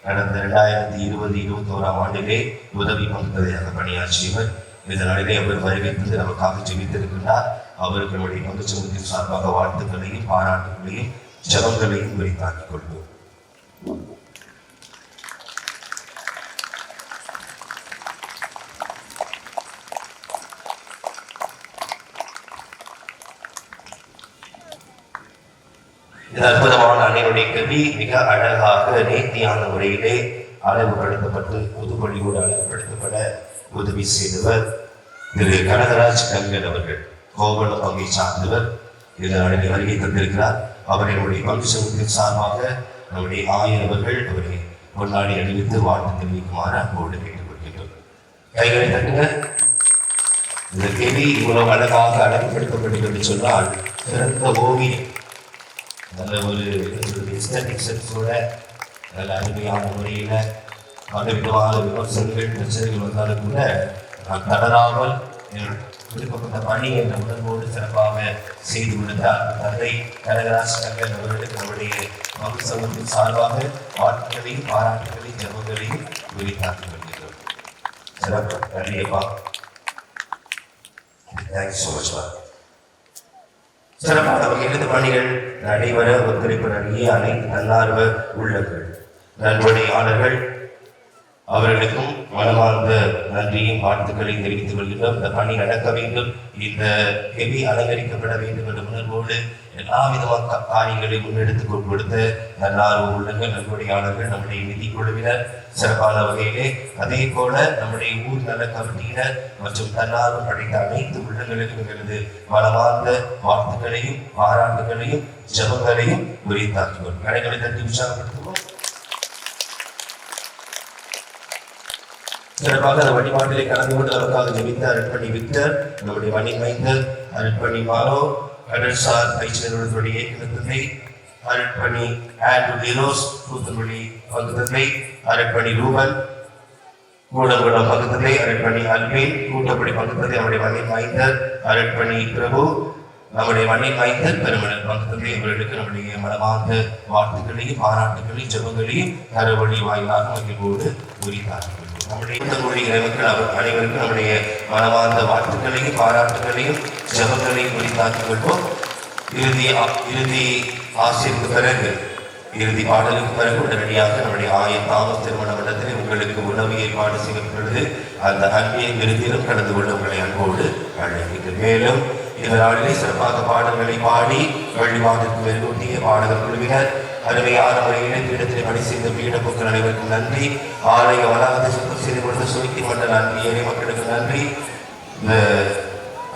கடந்த 2020-21 ஆண்டிலே உதவி பங்குதலையாக பணியாற்றியவர். இதனாலே அவர் வருகை தந்து நமக்காக ஜெபித்திருக்கின்றார். அவருக்கு நம்முடைய பங்கு சமூகத்தின் சார்பாக வாழ்த்துக்களையும் பாராட்டுகளையும் ஜபங்களையும் குறித்தாக்கிக் கொள்வோம். இந்த அற்புதமான அன்னையுடைய கல்வி மிக அழகாக நேர்த்தியான முறையிலே அளவுபடுத்தப்பட்டு புதுப்பொழிவோடு அழகுபடுத்தப்பட உதவி செய்தவர் திரு கனகராஜ் கங்கன் அவர்கள். கோவளம் பங்கை சார்ந்தவர். இதனால் வருகை தந்திருக்கிறார். அவர்களுடைய பங்கு சமூகத்தின் சார்பாக நம்முடைய ஆயர் அவர்கள் அவரை பொன்னாடி அணிவித்து வாழ்த்து தெரிவிக்குமாறு அன்போடு கேட்டுக் கொள்கின்றோம். கைகளை தட்டுங்க. இந்த கேள்வி இவ்வளவு அழகாக அழகுபடுத்தப்பட்டது சொன்னால் சிறந்த ஓவியம், நல்ல ஒரு எஸ்தட்டிக்ஸோட நல்ல அருமையான முறையில் பல விதமான விமர்சனங்கள் பிரச்சனைகள் வந்தாலும் கூட நான் தளராமல் கொடுக்கப்பட்ட பணி என்ற உணர்வோடு சிறப்பாக செய்து கொடுத்தார். தந்தை கனகராஜ் கங்கன் அவர்களுக்கு நம்முடைய பங்கு சமூகத்தின் சார்பாக வாழ்த்துக்களையும் பாராட்டுகளையும் ஜபங்களையும் உரித்தாக்கி வருகிறோம். சிறப்பு. நன்றியப்பா. Thank you so much. சிறப்பாக வகையில் பணிகள் நடைபெற ஒத்துழைப்பு நல்கிய அனைத்து தன்னார்வ உள்ளங்கள் நன்கொடையாளர்கள் அவர்களுக்கும் மனமார்ந்த நன்றியும் வாழ்த்துக்களையும் தெரிவித்துக் கொள்கின்றோம். இந்த பணி நடக்க வேண்டும், இந்த கெவி அலங்கரிக்கப்பட வேண்டும் என்ற உணர்வோடு எல்லா விதமான காரியங்களை முன்னெடுத்துக் கொடுத்த தன்னார்வ உள்ளங்கள் நன்கொடையாளர்கள் நம்முடைய நிதி குழுவினர் சிறப்பான வகையிலே, அதே போல நம்முடைய ஊர் நல கமிட்டியினர் மற்றும் தன்னார்வம் படைத்த அனைத்து உள்ளங்களுக்கும் எங்களது மனமார்ந்த வாழ்த்துக்களையும் பாராட்டுகளையும் ஜபங்களையும் உரித்தாக்குவோம். கடைகளை தட்டி உற்சாகப்படுத்துவோம். சிறப்பாக அந்த வழிபாட்டிலே கலந்து கொண்டு நமக்காக ஜெபித்த அருட்பணி விக்டர், நம்முடைய வணி மைந்தர் அருட்பணி மாலோ, கடல்சார் பயிற்சி நிறுவனத்துடைய இயக்குநர் அருட்பணி ஆண்ட்ரூ லிரோஸ், தூத்துக்குடி பங்கு தந்தை அருட்பணி ரூபன், கூடங்குட பகுத்ததை அரண்மனை அல்பின், கூட்டப்படி பகுத்ததை நம்முடைய மண்ணின் மைந்தர் அரண்மனை பிரபு, நம்முடைய மண்ணின் மைந்தர் பெருமளர் பகுத்ததை இவர்களுக்கு நம்முடைய மனமார்ந்த வாழ்த்துக்களையும் பாராட்டுகளையும் ஜெபங்களையும் கருவழி வாயிலாக மகிழ்வோடு உரித்தார்கள். நம்முடைய மொழி இறைவர்கள் அவர் அனைவருக்கும் நம்முடைய மனமார்ந்த வாழ்த்துக்களையும் பாராட்டுகளையும் ஜெபங்களையும் உரித்தாக்கிக் கொள்வோம். இறுதி ஆசிரியருக்கு பிறகு இறுதி பாடலுக்கு பிறகு உடனடியாக நம்முடைய ஆயத்தாம திருமண மண்டலத்தில் உங்களுக்கு உணவு ஏற்பாடு செய்யப்பட்டுள்ளது. அந்த அன்பின் விருதிலும் கலந்து கொள்ள உங்களை அன்போடு அழைக்கிறேன். மேலும் இந்த நாளிலே சிறப்பாக பாடல்களை பாடி வழிபாட்டிற்கு வெறுட்டிய பாடகர் குழுவினர் அருமையான முறையிலே பீடத்தில் பணி செய்த பீட மக்கள் அனைவருக்கும் நன்றி. ஆலய வளாகத்தை சுத்தம் செய்து கொடுத்த சுருக்கி மண்டல அன்பியரை மக்களுக்கு நன்றி. இந்த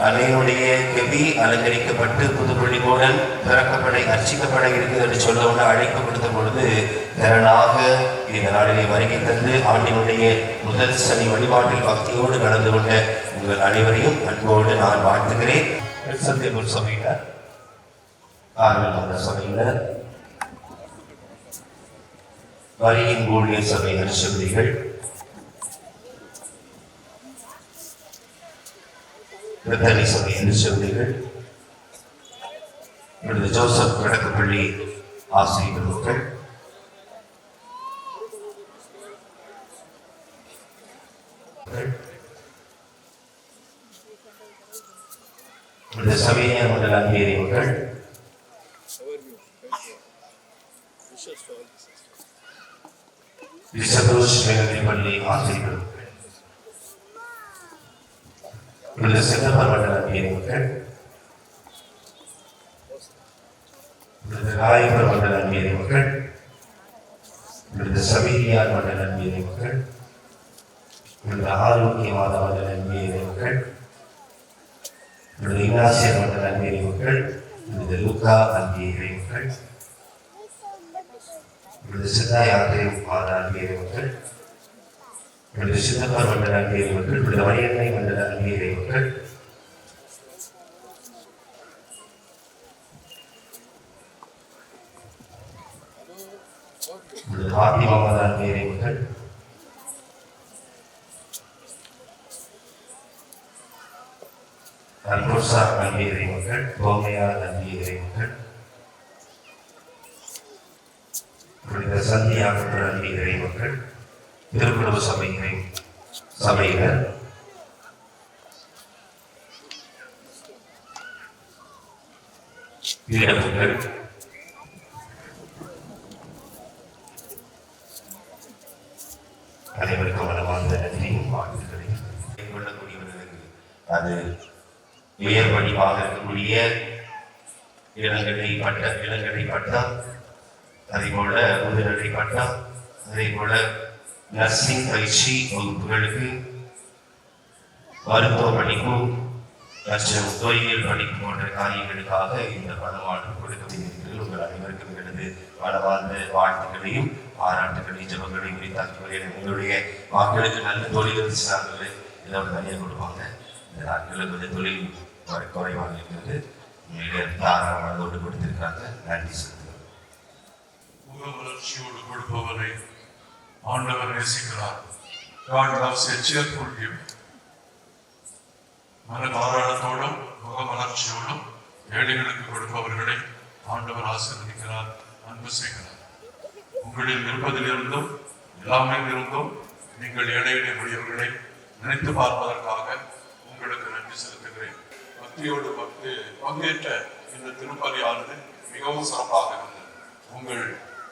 அன்னையினுடைய கெபி அலங்கரிக்கப்பட்டு புதுப்பள்ளிக்கூடன் திறக்கப்பட அர்ச்சிக்கப்பட இருக்கிறது என்று சொல்ல அழைக்கப்படுத்த பொழுது திறனாக இந்த நாளிலே வருகை தந்து ஆண்டினுடைய முதல் சனி வழிபாட்டில் பக்தியோடு கலந்து கொண்ட உங்கள் அனைவரையும் அன்போடு நான் வாழ்த்துகிறேன். சத்தியபுர் சபையினர், ஆர்வல் சபையினர், வரியின் ஊழியர் சபை அரிசபதிகள், பிரித்தனி சபை அரிசபதிகள், ஜோசப் வடக்குப்பள்ளி ஆசிரியர் மக்கள், சபையினர் மண்டல அங்கேரி மக்கள், பள்ளி ஆசிரியர் மக்கள், சிதம்பரம் மண்டல அங்கேரி மக்கள், ராயபுரம் மண்டல அங்கேரி மக்கள், சபீரியார் மண்டல அங்கேரி மக்கள், ஆரோக்கிய மாதா மண்டல அங்கேரி மக்கள், இனாசியர் மண்டல அங்கேரி மக்கள், லூக்கா அங்கேரி மக்கள், சித்தா யாத்திரை மாதா அங்கேரி மக்கள், சிதம்பரம் மண்டல அங்கேரி மக்கள், வயண்ணை மண்டல அங்கேரி மக்கள், பாத்திமா மாதா அங்கேரி மக்கள், அல்போசா அங்கேரி மக்கள், கோமையார் அங்கேரி மக்கள், சந்தியாக அங்கேரி மக்கள், திருக்குறவு சபையினர், வீரர்கள், அனைவருக்கும் மனமார்ந்த நன்றியும் வாழ்த்துக்களையும் கொள்ளக்கூடியவர்களுக்கு அது உயர் வடிவாக இருக்கக்கூடிய இளங்கடை பட்டம், அதே போல முதுகலை பட்டம், அதே போல நர்சிங் பயிற்சி வகுப்புகளுக்கு, மருத்துவ படிப்பு மற்றும் தொழில் படிப்பு போன்ற காரியங்களுக்காக இந்த பணமாற்று கொடுக்கப்பட்டிருக்கிறது. உங்கள் அனைவருக்கும் எனது பணமார்ந்த வாழ்த்துக்களையும் பாராட்டுகளையும் ஜபங்களையும் உரித்தாக்குகிறேன். உங்களுடைய மக்களுக்கு நல்ல தொழில் இருந்துச்சுனாங்களே இதோட தனியாக கொடுப்பாங்க. இந்த நாட்களில் கொஞ்சம் தொழில் குறைவாக இருக்கிறது. தாராளமானதோடு கொடுத்திருக்கிறாங்க. நன்றி செலுத்துகிறேன்.
முக வளர்ச்சியோடு கொடுப்பவரை ஆண்டவர் நேசிக்கிறார். God loves a cheerful giver. மனதாராளத்தோடும் முக வளர்ச்சியோடும் ஏழைகளுக்கு கொடுப்பவர்களை ஆண்டவர் ஆசீர்வதிக்கிறார், அன்பு செய்கிறார். உங்களில் இருப்பதிலிருந்தும் இல்லாமல் இருந்தும் நீங்கள் ஏழைகளை உடையவர்களை நினைத்து பார்ப்பதற்காக உங்களுக்கு நன்றி செலுத்துகிறேன். பக்தியோடு பங்கேற்ற இந்த திருப்பலியானது மிகவும் சிறப்பாக இருந்தது. உங்கள்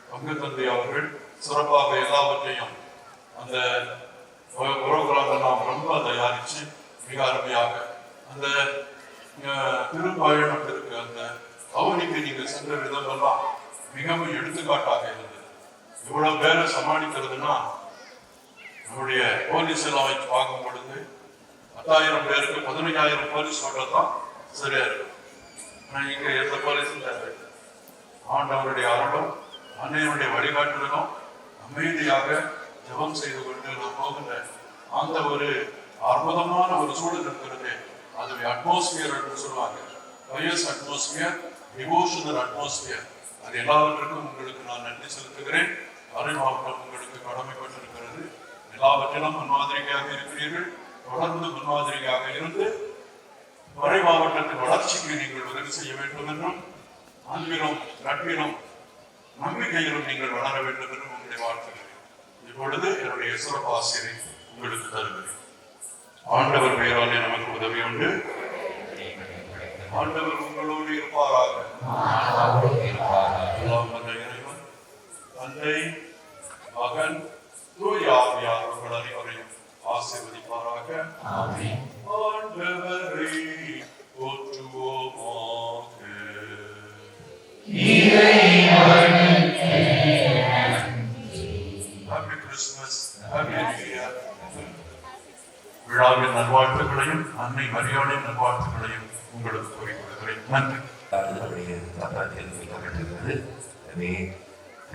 பங்கு தந்தை அவர்கள் சிறப்பாக எல்லாவற்றையும் அந்த புரோகிராமெல்லாம் ரொம்ப தயாரித்து மிக அருமையாக அந்த திருப்பயணத்திற்கு அந்த கவனிக்கு நீங்கள் சென்ற விதமெல்லாம் மிகவும் எடுத்துக்காட்டாக இருந்தது. இவ்வளவு பேரை சமாளிக்கிறதுனா நம்முடைய போலீஸ் எல்லாம் வச்சு பார்க்கும் பொழுது 10,000 பேருக்கு 15,000 போலீஸ் தான் சரியா இருக்கும். ஆனால் இங்கே எந்த போலீஸும் தேவை. ஆண்டவருடைய அருளும் அன்னையனுடைய வழிகாட்டுதலும் அமைதியாக ஜபம் செய்து கொண்டு நாம் போகின்ற அந்த ஒரு அற்புதமான ஒரு சூழல் இருக்கிறது. அது அட்மாஸ்பியர் என்று சொல்லுவாங்க. வயஸ் அட்மாஸ்பியர், டிவோஷனல் அட்மாஸ்பியர். அது எல்லாவற்றுக்கும் உங்களுக்கு நான் நன்றி செலுத்துகிறேன். அரை மாவட்டம் உங்களுக்கு கடமைப்பட்டிருக்கிறது. எல்லாவற்றிலும் முன்மாதிரியாக இருக்கிறீர்கள். தொடர்ந்து முன்மாதிரியாக இருந்து மறை மாவட்டத்தின் வளர்ச்சிக்கு நீங்கள் உதவி செய்ய வேண்டும் என்றும், அன்பிலும் நட்பிலும் நம்பிக்கையிலும் நீங்கள் வளர வேண்டும் என்றும் உங்களை வாழ்த்துகிறேன். இப்பொழுது என்னுடைய சிறப்பு ஆசிரியை உங்களுக்கு தருகிறேன். ஆண்டவர் பெயராலே நமக்கு உதவி உண்டு. ஆண்டவர் உங்களோடு இருப்பாராக. எல்லாம் வல்ல இறைவன் தந்தை, மகன், தூய ஆவியார் உங்கள் அனைவரையும் ஆசீர்வதிப்பாராக. ஆண்டவரை போற்றுவோமாக. Happy Christmas, happy new year. விழாவின் நல்வாழ்த்துக்களையும் அன்னை மரியாதையின் நல்வாழ்த்துக்களையும் உங்களுக்கு கூறிக்கொள்கிறேன். நன்றி.
வைக்கப்பட்டிருக்கிறது. எனவே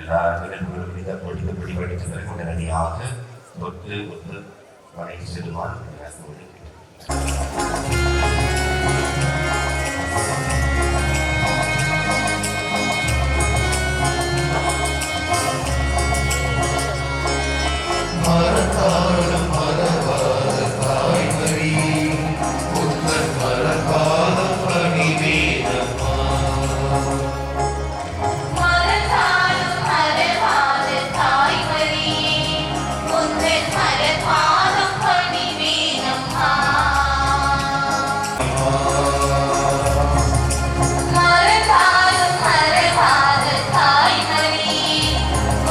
எல்லா நிகழ்வுகளும் இதற்படி படித்ததற்கு உடனடியாக தொட்டு ஒன்று வழங்கி செல்லுமாறு
மரத்தாலும் மரவாத தாய்மறி உங்கள் மரபாத பணிவேதமா
மரத்தாலும் மரபாத தாய்மறி உங்கள் மரபாதம் பணிவேதம்மா. மரத்தாலும் மரபாத தாய்மறி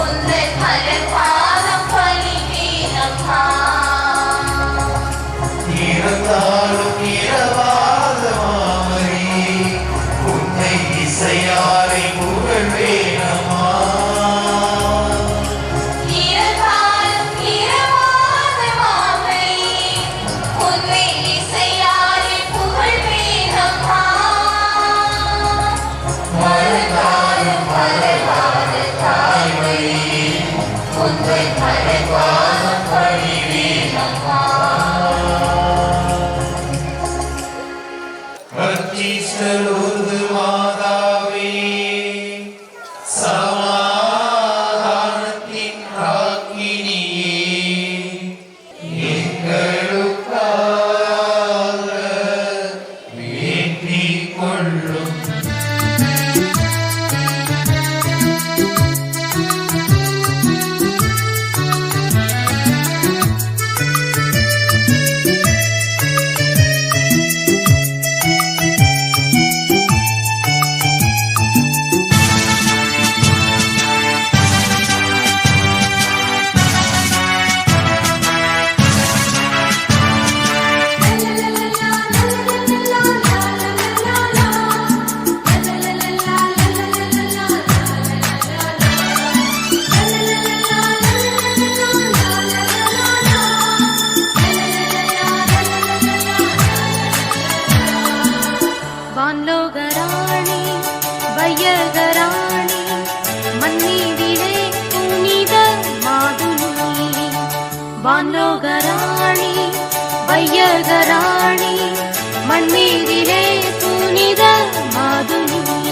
உங்கள் மரபாதம் பணிவேதம்மா.
இறந்தாலும் இரவாத மாமரி உன்னை இசையாரை புகழ்வேனமா.
இரவாலும் இரவாத மாமரி உன்னை இசையாரை புகழ்வேனம்மா. மரத்தாலும் மரபாத தாய்மறி உங்கள் மரபாதம் பணிவேனம்மா.
கர்த்தீஸ்வரூது மாதாவே சமாதானத்தின் ராக்கினியே எங்களுக்காக வேண்டிக் கொள்ளும்.
வான்லோகராணி வையகராணி மன்னிதிலே புனித மாதுனி. வான்லோகராணி வையகராணி மன்னிதிலே புனித மாதுனி.